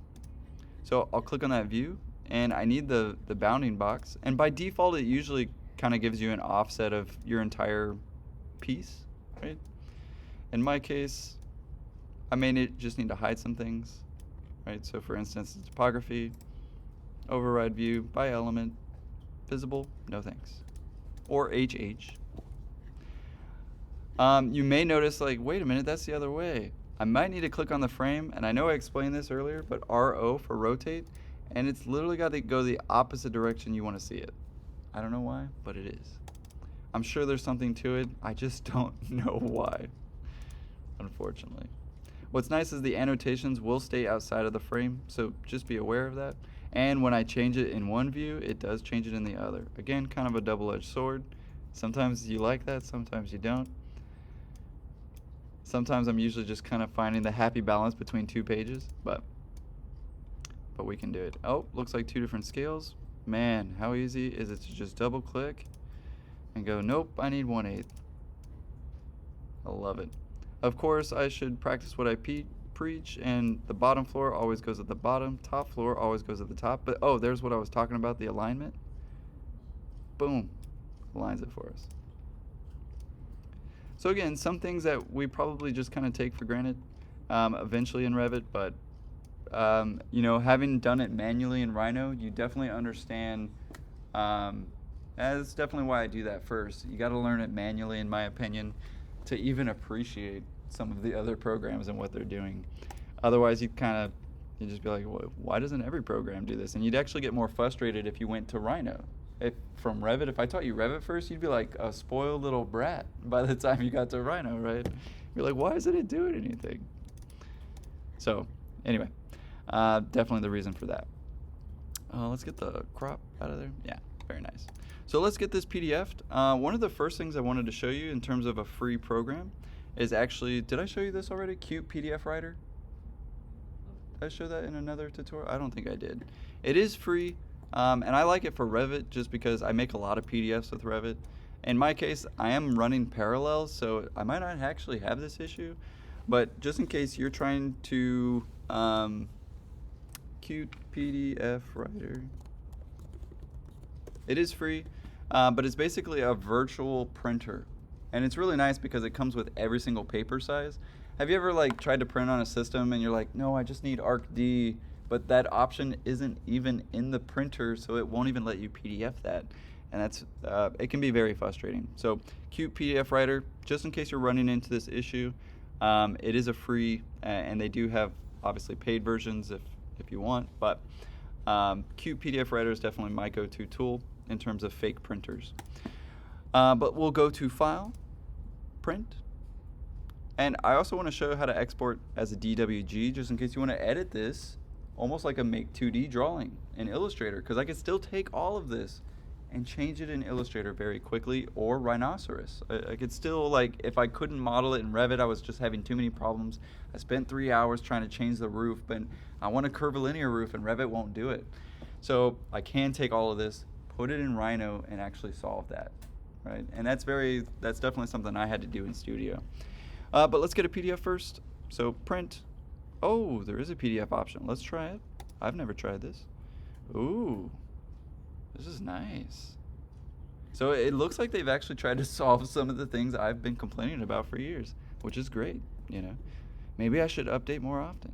So I'll click on that view, and I need the bounding box. And by default, it usually kind of gives you an offset of your entire piece, right? In my case, I may just need to hide some things, right? So for instance, the topography, override view by element, visible, no thanks. Or HH. You may notice like, wait a minute, that's the other way. I might need to click on the frame, and I know I explained this earlier, but RO for rotate, and it's literally got to go the opposite direction you want to see it. I don't know why, but it is. I'm sure there's something to it, I just don't know why. Unfortunately. What's nice is the annotations will stay outside of the frame, so just be aware of that. And when I change it in one view, it does change it in the other. Again, kind of a double-edged sword. Sometimes you like that, sometimes you don't. Sometimes I'm usually just kind of finding the happy balance between two pages, but we can do it. Oh, looks like two different scales. Man, how easy is it to just double click and go, nope, I need 1/8. I love it. Of course, I should practice what I preach, and the bottom floor always goes at the bottom, top floor always goes at the top. But oh, there's what I was talking about, the alignment. boom, aligns it for us. So again, some things that we probably just kind of take for granted eventually in Revit, but you know, having done it manually in Rhino, you definitely understand. That's definitely why I do that first. You got to learn it manually, in my opinion, to even appreciate some of the other programs and what they're doing. Otherwise, you'd just be like, well, why doesn't every program do this? And you'd actually get more frustrated if you went to Rhino. From Revit, if I taught you Revit first, you'd be like a spoiled little brat by the time you got to Rhino, right? You're like, why isn't it doing anything? So, anyway, definitely the reason for that. Let's get the crop out of there. Yeah, very nice. So let's get this PDF'd. One of the first things I wanted to show you in terms of a free program is actually, did I show you this already? Cute PDF Writer? Did I show that in another tutorial? I don't think I did. It is free. And I like it for Revit just because I make a lot of PDFs with Revit. In my case, I am running parallels, so I might not actually have this issue. But just in case you're trying to, Cute PDF Writer. It is free, but it's basically a virtual printer. And it's really nice because it comes with every single paper size. Have you ever like tried to print on a system and you're like, no, I just need ArcD, but that option isn't even in the printer, so it won't even let you PDF that. And that's it can be very frustrating. So Cute PDF Writer, just in case you're running into this issue, it is a free, and they do have obviously paid versions if you want, but Cute PDF Writer is definitely my go-to tool in terms of fake printers. But we'll go to File, Print, and I also want to show you how to export as a DWG, just in case you want to edit this almost like a Make 2D drawing in Illustrator, because I could still take all of this and change it in Illustrator very quickly, or Rhinoceros. I could still, like, if I couldn't model it in Revit, I was just having too many problems. I spent 3 hours trying to change the roof, but I want a curvilinear roof and Revit won't do it. So I can take all of this, put it in Rhino, and actually solve that, right? And that's definitely something I had to do in Studio. But let's get a PDF first. So print. Oh, there is a PDF option. Let's try it. I've never tried this. Ooh, this is nice. So it looks like they've actually tried to solve some of the things I've been complaining about for years, which is great, you know. Maybe I should update more often.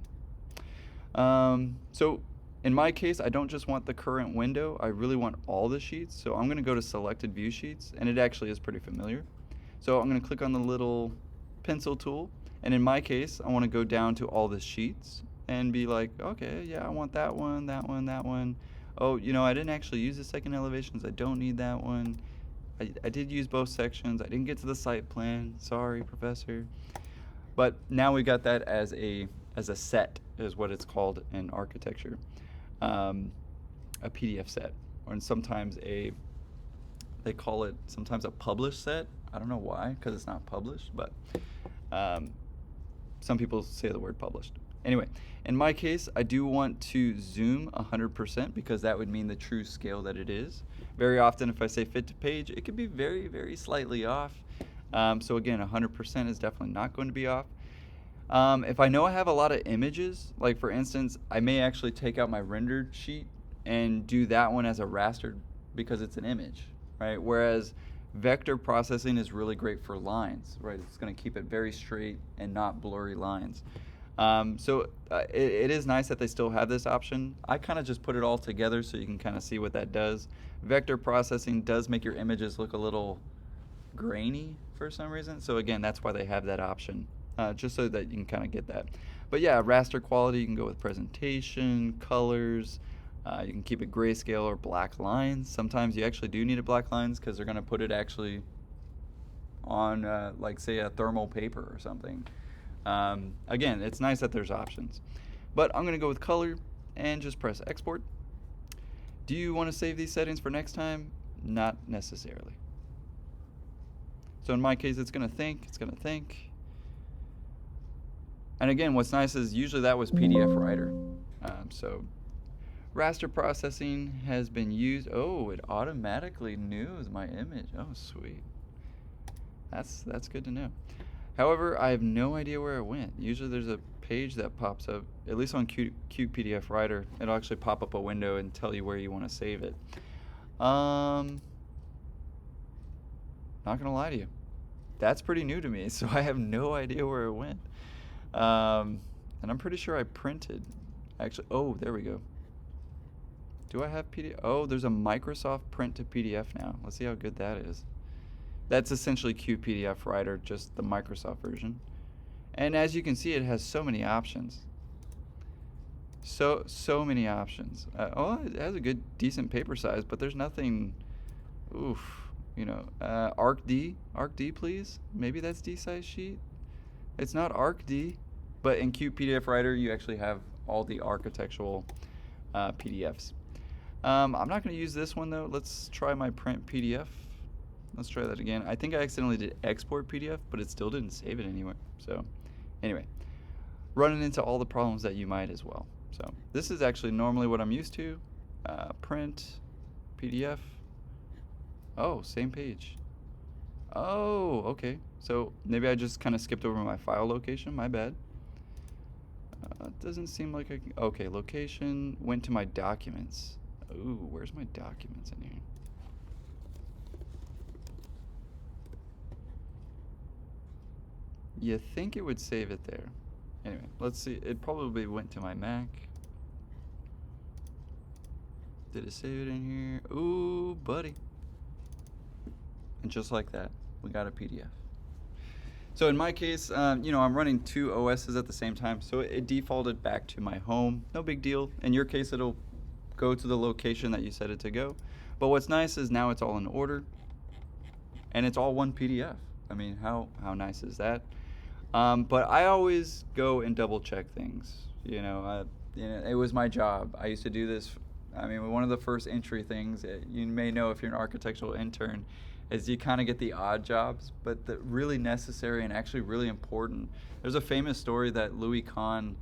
So in my case, I don't just want the current window, I really want all the sheets. So I'm gonna go to selected view sheets, and it actually is pretty familiar. So I'm gonna click on the little pencil tool, and in my case, I wanna go down to all the sheets and be like, okay, yeah, I want that one, that one, that one. Oh, you know, I didn't actually use the second elevations, I don't need that one. I did use both sections, I didn't get to the site plan, sorry, professor. But now we got that as a set, is what it's called in architecture. A PDF set, or sometimes they call it sometimes a published set. I don't know why, because it's not published, but some people say the word published. Anyway, in my case, I do want to zoom 100% because that would mean the true scale that it is. Very often, if I say fit to page, it could be very, very slightly off. So again, 100% is definitely not going to be off. If I know I have a lot of images, like for instance, I may actually take out my rendered sheet and do that one as a raster because it's an image, right? Whereas vector processing is really great for lines, right? It's going to keep it very straight and not blurry lines. It is nice that they still have this option. I kind of just put it all together so you can kind of see what that does. Vector processing does make your images look a little grainy for some reason. So again, that's why they have that option, just so that you can kind of get that. But yeah, raster quality, you can go with presentation, colors. You can keep it grayscale or black lines. Sometimes you actually do need a black lines because they're going to put it actually on, like say, a thermal paper or something. Again, it's nice that there's options. But I'm going to go with color and just press export. Do you want to save these settings for next time? Not necessarily. So in my case, it's going to think. And again, what's nice is usually that was PDF Writer. So raster processing has been used. Oh, it automatically knew my image. Oh, sweet. That's good to know. However, I have no idea where it went. Usually there's a page that pops up, at least on Cute PDF Writer. It'll actually pop up a window and tell you where you want to save it. not gonna lie to you. That's pretty new to me, so I have no idea where it went. And I'm pretty sure I printed. Actually, oh, there we go. Do I have PDF? Oh, there's a Microsoft print to PDF now. Let's see how good that is. That's essentially QPDF Writer, just the Microsoft version. And as you can see, it has so many options. So many options. Oh, it has a good, decent paper size, but there's nothing, oof, you know, ArcD, please. Maybe that's D size sheet. It's not ArcD, but in QPDF Writer, you actually have all the architectural PDFs. I'm not going to use this one though. Let's try my print PDF. Let's try that again. I think I accidentally did export PDF, but it still didn't save it anywhere. So anyway, running into all the problems that you might as well. So this is actually normally what I'm used to. Print, PDF. Oh, same page. Oh, okay. So maybe I just kind of skipped over my file location. My bad. It doesn't seem like I can. Okay, location. Went to my documents. Ooh, where's my documents in here? You think it would save it there. Anyway, let's see. It probably went to my Mac. Did it save it in here? Ooh, buddy. And just like that, we got a PDF. So in my case, you know, I'm running 2 OSs at the same time, so it defaulted back to my home. No big deal. In your case, it'll go to the location that you set it to go. But what's nice is now it's all in order, and it's all one PDF. I mean, how nice is that? But I always go and double check things. You know, it was my job. I used to do this. I mean, one of the first entry things you may know if you're an architectural intern is you kind of get the odd jobs, but the really necessary and actually really important. There's a famous story that Louis Kahn,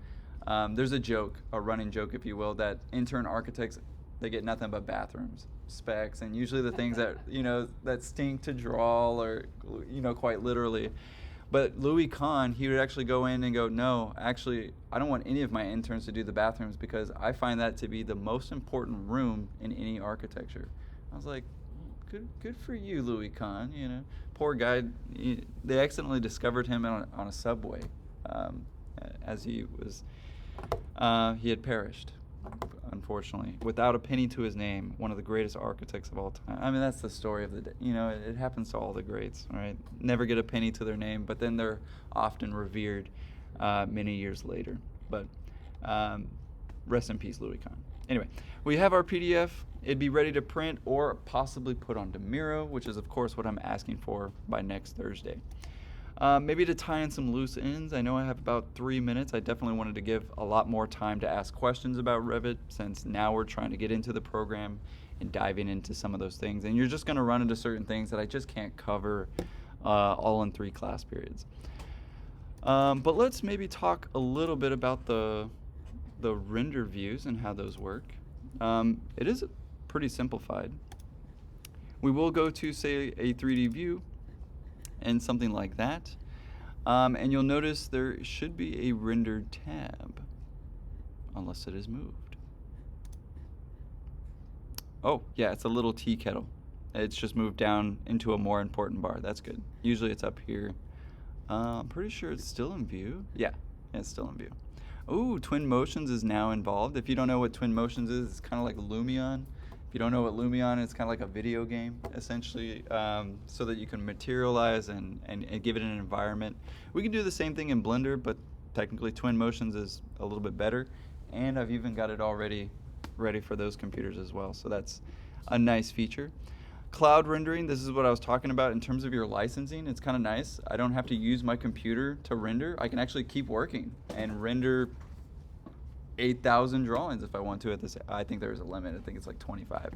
there's a joke, a running joke if you will, that intern architects, they get nothing but bathrooms, specs, and usually the things that, you know, that stink to draw or, you know, quite literally. But Louis Kahn, he would actually go in and go, no, actually, I don't want any of my interns to do the bathrooms because I find that to be the most important room in any architecture. I was like, good for you, Louis Kahn. You know, poor guy. They accidentally discovered him on a subway, as he was. He had perished, unfortunately, without a penny to his name. One of the greatest architects of all time. I mean, that's the story of the day. You know, it happens to all the greats, right? Never get a penny to their name, but then they're often revered many years later. But rest in peace, Louis Kahn. Anyway, we have our PDF. It'd be ready to print or possibly put onto Miro, which is, of course, what I'm asking for by next Thursday. Maybe to tie in some loose ends, I know I have about 3 minutes. I definitely wanted to give a lot more time to ask questions about Revit, since now we're trying to get into the program and diving into some of those things. And you're just going to run into certain things that I just can't cover all in 3 class periods. But let's maybe talk a little bit about the render views and how those work. It is pretty simplified. We will go to, say, a 3D view and something like that. And you'll notice there should be a render tab, unless it is moved. Oh, yeah, it's a little tea kettle. It's just moved down into a more important bar. That's good. Usually it's up here. I'm pretty sure it's still in view. Yeah, it's still in view. Ooh, Twin Motions is now involved. If you don't know what Twin Motions is, it's kind of like Lumion. If you don't know what Lumion is, it's kind of like a video game, essentially, so that you can materialize and give it an environment. We can do the same thing in Blender, but technically Twin Motions is a little bit better. And I've even got it already ready for those computers as well, so that's a nice feature. Cloud rendering, this is what I was talking about in terms of your licensing. It's kind of nice. I don't have to use my computer to render. I can actually keep working and render 8,000 drawings if I want to at this. I think there's a limit. I think it's like 25.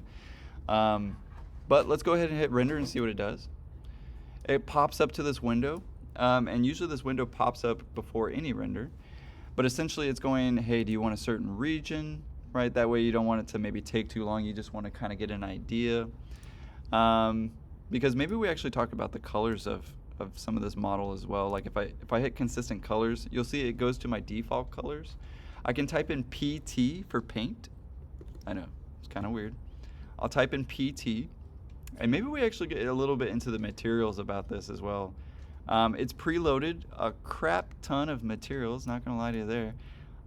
But let's go ahead and hit render and see what it does. It pops up to this window, and usually this window pops up before any render. But essentially it's going, hey, do you want a certain region, right? That way you don't want it to maybe take too long. You just want to kind of get an idea. Because maybe we actually talk about the colors of some of this model as well. Like if I hit consistent colors, you'll see it goes to my default colors. I can type in PT for paint. I know, it's kind of weird. I'll type in PT, And maybe we actually get a little bit into the materials about this as well. It's preloaded, a crap ton of materials, not gonna lie to you there.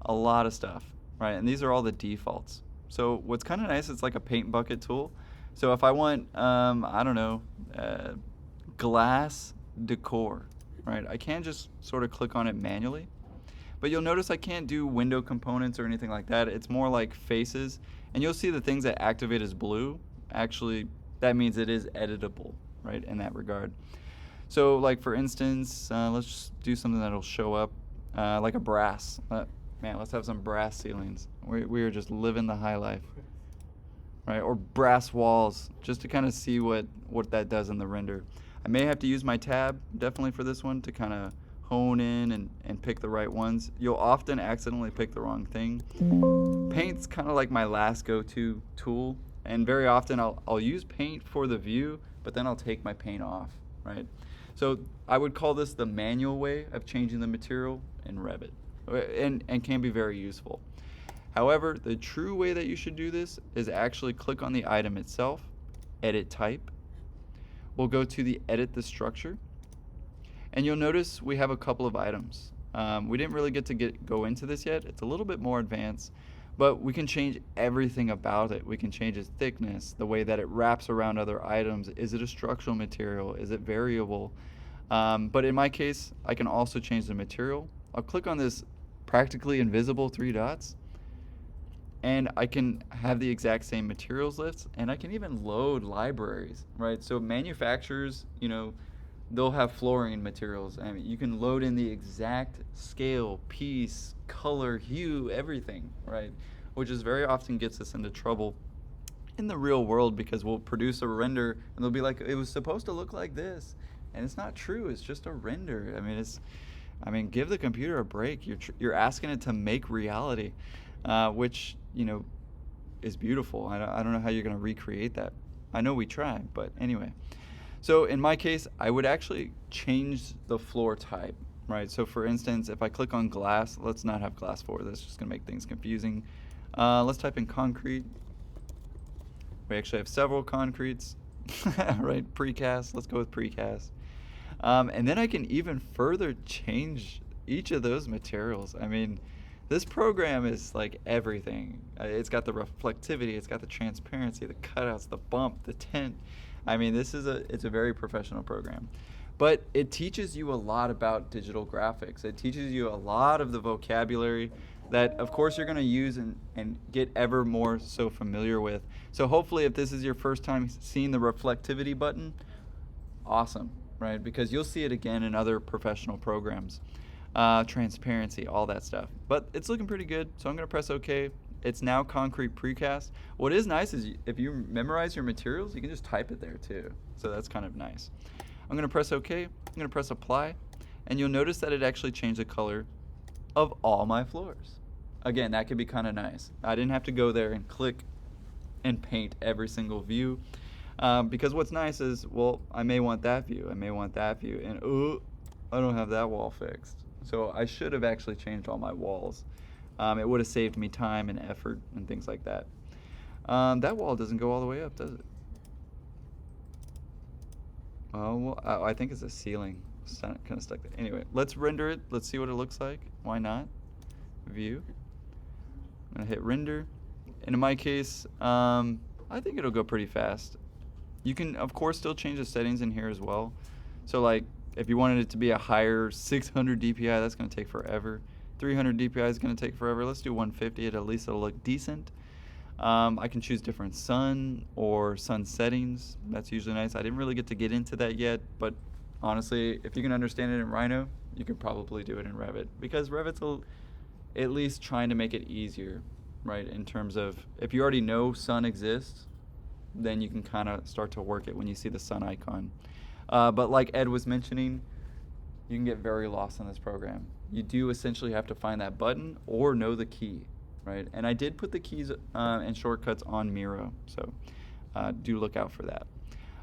A lot of stuff, right? And these are all the defaults. So what's kind of nice, it's like a paint bucket tool. So if I want, I don't know, glass decor, right? I can just sort of click on it manually. But you'll notice I can't do window components or anything like that. It's more like faces. And you'll see the things that activate as blue. Actually, that means it is editable, right, in that regard. So like for instance, let's just do something that'll show up like a brass. Man, let's have some brass ceilings. We are just living the high life, right? Or brass walls, just to kind of see what that does in the render. I may have to use my tab definitely for this one to kind of hone in and pick the right ones. You'll often accidentally pick the wrong thing. Paint's kind of like my last go-to tool, and very often I'll use paint for the view, but then I'll take my paint off, right? So I would call this the manual way of changing the material in Revit, and can be very useful. However, the true way that you should do this is actually click on the item itself, edit type. We'll go to the edit the structure, and you'll notice we have a couple of items. We didn't really get to go into this yet. It's a little bit more advanced, but we can change everything about it. We can change its thickness, the way that it wraps around other items. Is it a structural material? Is it variable? But in my case, I can also change the material. I'll click on this practically invisible 3 dots, and I can have the exact same materials lists, and I can even load libraries, right? So manufacturers, they'll have flooring materials. I mean, you can load in the exact scale, piece, color, hue, everything, right? Which is very often gets us into trouble in the real world, because we'll produce a render and they'll be like, it was supposed to look like this, and it's not true. It's just a render. I mean, give the computer a break. You're asking it to make reality, which is beautiful. I don't know how you're going to recreate that. I know we try, but anyway. So in my case, I would actually change the floor type, right? So for instance, if I click on glass, let's not have glass 4. That's just going to make things confusing. Let's type in concrete. We actually have several concretes, right? Precast. Let's go with precast. And then I can even further change each of those materials. I mean, this program is like everything. It's got the reflectivity, it's got the transparency, the cutouts, the bump, the tint. I mean, it's a very professional program. But it teaches you a lot about digital graphics. It teaches you a lot of the vocabulary that, of course, you're going to use and get ever more so familiar with. So hopefully, if this is your first time seeing the reflectivity button, awesome, right? Because you'll see it again in other professional programs. Transparency, all that stuff. But it's looking pretty good, so I'm going to press OK. It's now concrete precast. What is nice is if you memorize your materials, you can just type it there too. So that's kind of nice. I'm going to press OK. I'm going to press apply. And you'll notice that it actually changed the color of all my floors. Again, that could be kind of nice. I didn't have to go there and click and paint every single view. Because what's nice is, well, I may want that view. I may want that view. And, I don't have that wall fixed. So I should have actually changed all my walls. It would have saved me time and effort and things like that. That wall doesn't go all the way up, does it? Oh, well, I think it's a ceiling. It's kind of stuck there. Anyway, let's render it. Let's see what it looks like. Why not? View. I'm going to hit render. And in my case, I think it'll go pretty fast. You can, of course, still change the settings in here as well. So, like, if you wanted it to be a higher 600 DPI, that's going to take forever. 300 DPI is going to take forever. Let's do 150. At least it'll look decent. I can choose different sun or sun settings. That's usually nice. I didn't really get into that yet, but honestly, if you can understand it in Rhino, you could probably do it in Revit, because Revit's at least trying to make it easier, right? In terms of, if you already know sun exists, then you can kind of start to work it when you see the sun icon. But like Ed was mentioning, you can get very lost in this program. You do essentially have to find that button or know the key, right? And I did put the keys and shortcuts on Miro, so do look out for that.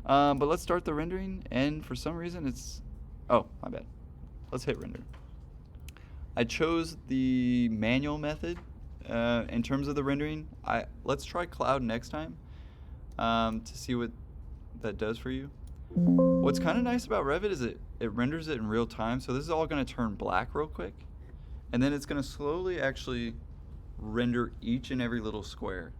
But let's start the rendering, and for some reason oh, my bad. Let's hit render. I chose the manual method in terms of the rendering. Let's try cloud next time to see what that does for you. What's kind of nice about Revit is it renders it in real time. So this is all going to turn black real quick. And then it's going to slowly actually render each and every little square.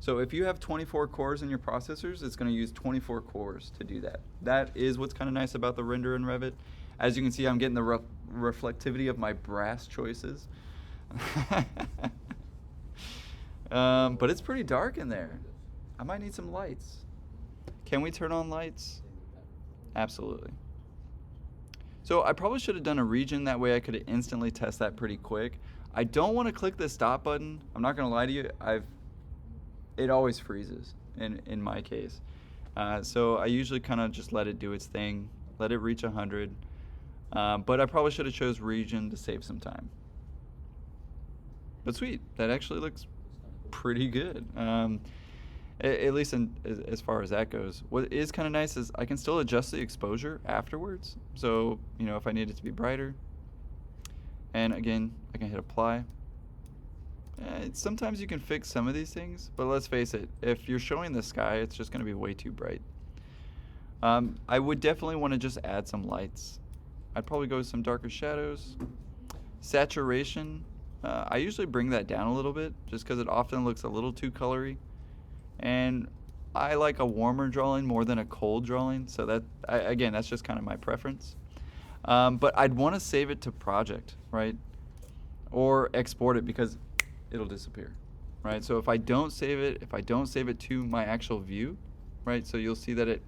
So if you have 24 cores in your processors, it's going to use 24 cores to do that. That is what's kind of nice about the render in Revit. As you can see, I'm getting the reflectivity of my brass choices. But it's pretty dark in there. I might need some lights. Can we turn on lights? Absolutely. So I probably should have done a region, that way I could instantly test that pretty quick. I don't want to click the stop button. I'm not going to lie to you. It always freezes in my case. So I usually kind of just let it do its thing, let it reach 100. But I probably should have chose region to save some time. But sweet, that actually looks pretty good. At least as far as that goes. What is kind of nice is I can still adjust the exposure afterwards. So, you know, if I need it to be brighter. And again, I can hit apply. Sometimes you can fix some of these things, but let's face it, if you're showing the sky, it's just going to be way too bright. I would definitely want to just add some lights. I'd probably go with some darker shadows. Saturation, I usually bring that down a little bit just because it often looks a little too colory. And I like a warmer drawing more than a cold drawing, so that, again, that's just kind of my preference. But I'd want to save it to project, right? Or export it because it'll disappear, right? So if I don't save it to my actual view, right? So you'll see that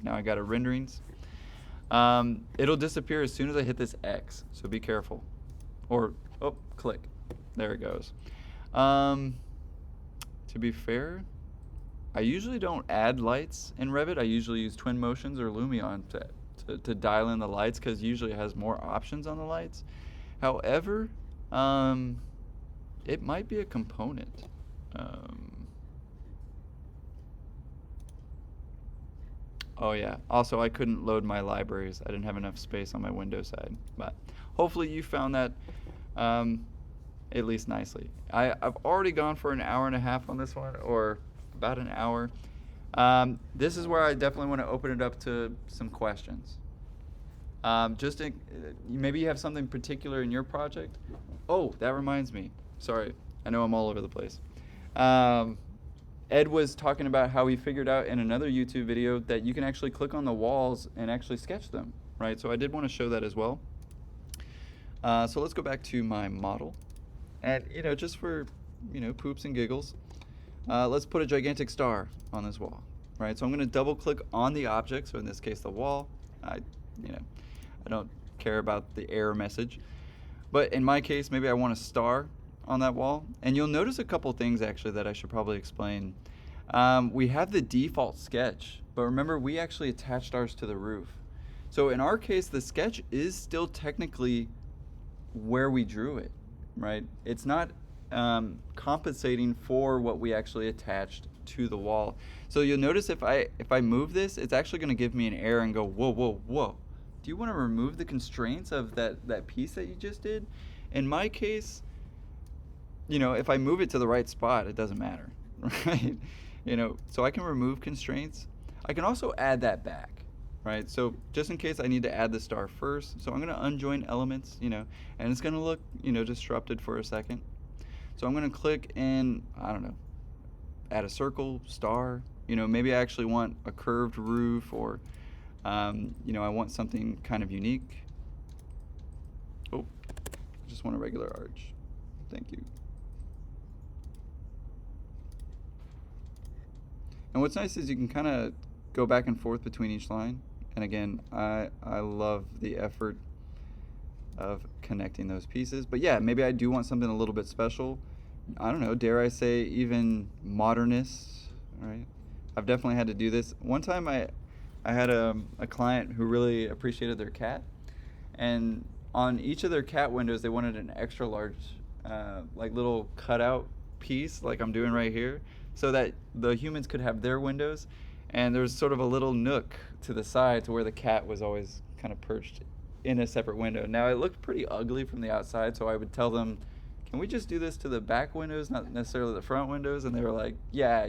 now I got a renderings. It'll disappear as soon as I hit this X, so be careful. Or, click. There it goes. To be fair, I usually don't add lights in Revit. I usually use Twin Motions or Lumion to dial in the lights because usually it has more options on the lights. However, it might be a component. Oh yeah, also I couldn't load my libraries. I didn't have enough space on my Windows side. But hopefully you found that at least nicely. I've already gone for an hour and a half on this one, or about an hour. This is where I definitely want to open it up to some questions. Maybe you have something particular in your project. Oh, that reminds me. Sorry, I know I'm all over the place. Ed was talking about how he figured out in another YouTube video that you can actually click on the walls and actually sketch them, right? So I did want to show that as well. So let's go back to my model. And, just for, poops and giggles, let's put a gigantic star on this wall, right? So I'm going to double click on the object, so in this case the wall. I don't care about the error message. But in my case, maybe I want a star on that wall. And you'll notice a couple things actually that I should probably explain. We have the default sketch, but remember we actually attached ours to the roof. So in our case, the sketch is still technically where we drew it, right? It's not compensating for what we actually attached to the wall. So you'll notice if I move this, it's actually going to give me an error and go, whoa, whoa, whoa. Do you want to remove the constraints of that piece that you just did? In my case, if I move it to the right spot, it doesn't matter, right? So I can remove constraints. I can also add that back, right? So just in case I need to add the star first, so I'm going to unjoin elements, and it's going to look, disrupted for a second. So I'm going to click and, I don't know, add a circle, star. Maybe I actually want a curved roof, or I want something kind of unique. Oh, I just want a regular arch. Thank you. And what's nice is you can kind of go back and forth between each line. And again, I love the effort of connecting those pieces. But yeah, maybe I do want something a little bit special. I don't know, dare I say even modernist, right? I've definitely had to do this. One time I had a client who really appreciated their cat. And on each of their cat windows, they wanted an extra large, like little cutout piece like I'm doing right here, so that the humans could have their windows, and there's sort of a little nook to the side to where the cat was always kind of perched in a separate window. Now it looked pretty ugly from the outside, so I would tell them, can we just do this to the back windows, not necessarily the front windows? And they were like, yeah,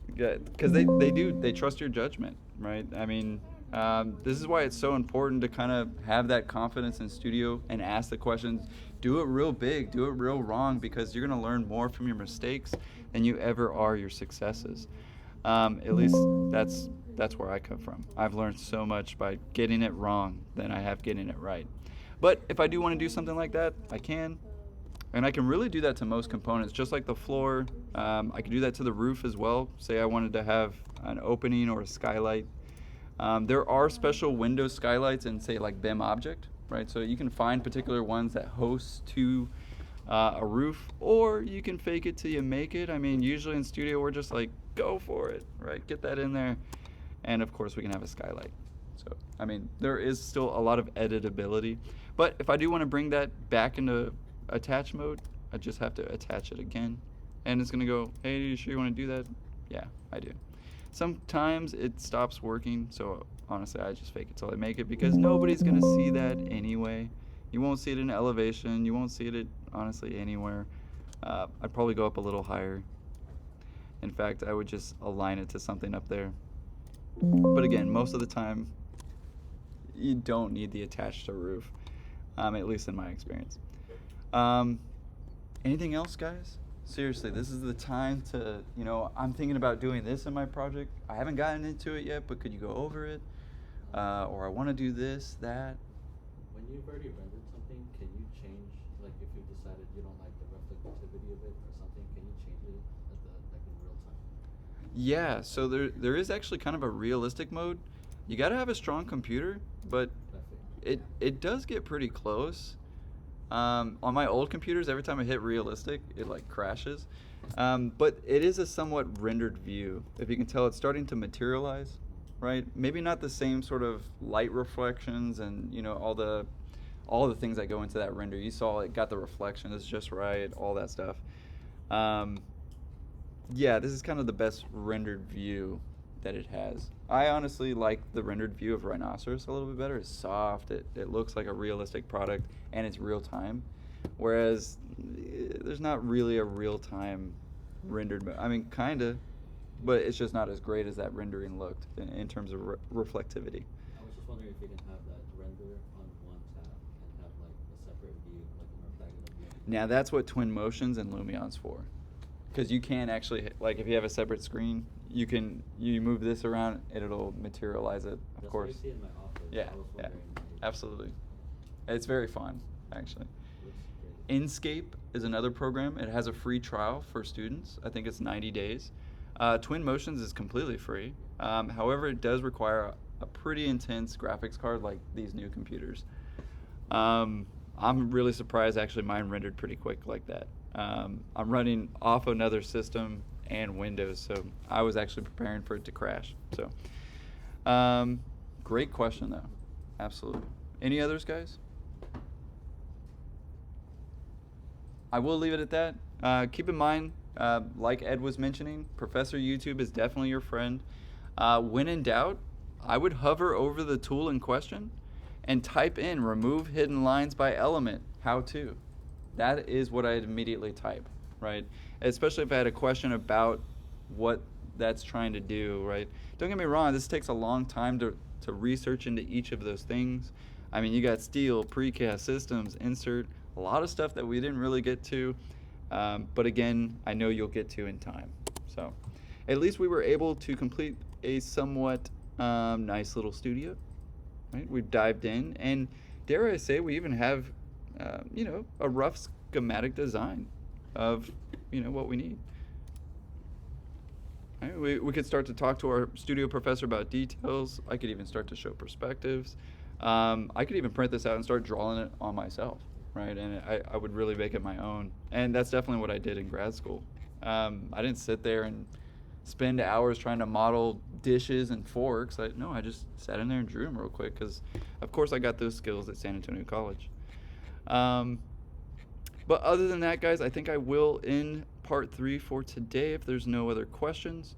Because they trust your judgment, right? I mean, this is why it's so important to kind of have that confidence in studio and ask the questions. Do it real big, do it real wrong, because you're gonna learn more from your mistakes than you ever are your successes. At least that's where I come from. I've learned so much by getting it wrong than I have getting it right. But if I do want to do something like that, I can. And I can really do that to most components, just like the floor. I could do that to the roof as well. Say I wanted to have an opening or a skylight. There are special window skylights in, say, like BIM object, right? So you can find particular ones that host to a roof, or you can fake it till you make it. I mean, usually in studio, we're just like, go for it, right? Get that in there. And of course, we can have a skylight. So, I mean, there is still a lot of editability. But if I do want to bring that back into attach mode, I just have to attach it again. And it's going to go, hey, you sure you want to do that? Yeah, I do. Sometimes it stops working, so honestly, I just fake it till I make it, because nobody's going to see that anyway. You won't see it in elevation. You won't see it honestly anywhere. I'd probably go up a little higher. In fact, I would just align it to something up there. But again, most of the time, you don't need the attached to roof, at least in my experience. Anything else, guys? Seriously, this is the time to, I'm thinking about doing this in my project. I haven't gotten into it yet, but could you go over it? Or I want to do this, that. When you've already rendered something, can you change, like if you've decided you don't like the reflectivity of it or something, can you change it like in real time? Yeah, so there is actually kind of a realistic mode. You got to have a strong computer, but it does get pretty close. On my old computers, every time I hit realistic, it like crashes. But it is a somewhat rendered view. If you can tell, it's starting to materialize, right? Maybe not the same sort of light reflections and all the things that go into that render. You saw it got the reflection, it's just right, all that stuff. Yeah, this is kind of the best rendered view that it has. I honestly like the rendered view of Rhinoceros a little bit better. It's soft, it looks like a realistic product, and it's real time. Whereas there's not really a real time rendered, I mean, kinda, but it's just not as great as that rendering looked in terms of reflectivity. I was just wondering if you can have that render on one tab and have like a separate view, like an orthogonal view. Now that's what Twin Motions and Lumion's for. Because you can actually, like if you have a separate screen, you move this around and it'll materialize it, of course. That's what I see in my office. Yeah, I was yeah, wondering, absolutely. It's very fun, actually. looks great. Inkscape is another program. It has a free trial for students. I think it's 90 days. Twin Motions is completely free. However, it does require a pretty intense graphics card like these new computers. I'm really surprised actually mine rendered pretty quick like that. I'm running off another system and Windows, so I was actually preparing for it to crash. So, great question though, absolutely. Any others, guys? I will leave it at that. Keep in mind, like Ed was mentioning, Professor YouTube is definitely your friend. When in doubt, I would hover over the tool in question and type in remove hidden lines by element, how to. That is what I'd immediately type, right? Especially if I had a question about what that's trying to do, right? Don't get me wrong, this takes a long time to research into each of those things. I mean, you got steel, precast, systems, insert, a lot of stuff that we didn't really get to. But again, I know you'll get to in time. So at least we were able to complete a somewhat nice little studio, right? We've dived in, and dare I say, we even have a rough schematic design of, what we need. Right? We could start to talk to our studio professor about details. I could even start to show perspectives. I could even print this out and start drawing it on myself, right? And I would really make it my own. And that's definitely what I did in grad school. I didn't sit there and spend hours trying to model dishes and forks. I just sat in there and drew them real quick because, of course, I got those skills at San Antonio College. But other than that, guys, I think I will end part 3 for today if there's no other questions.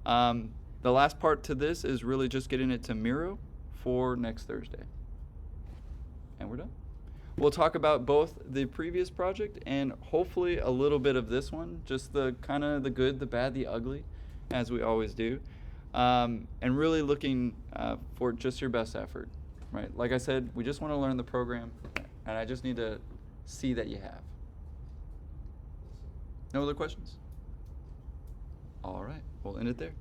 The last part to this is really just getting it to Miro for next Thursday. And we're done. We'll talk about both the previous project and hopefully a little bit of this one, just the kind of the good, the bad, the ugly, as we always do, and really looking for just your best effort, right? Like I said, we just want to learn the program, and I just need to see that you have. No other questions? All right, we'll end it there.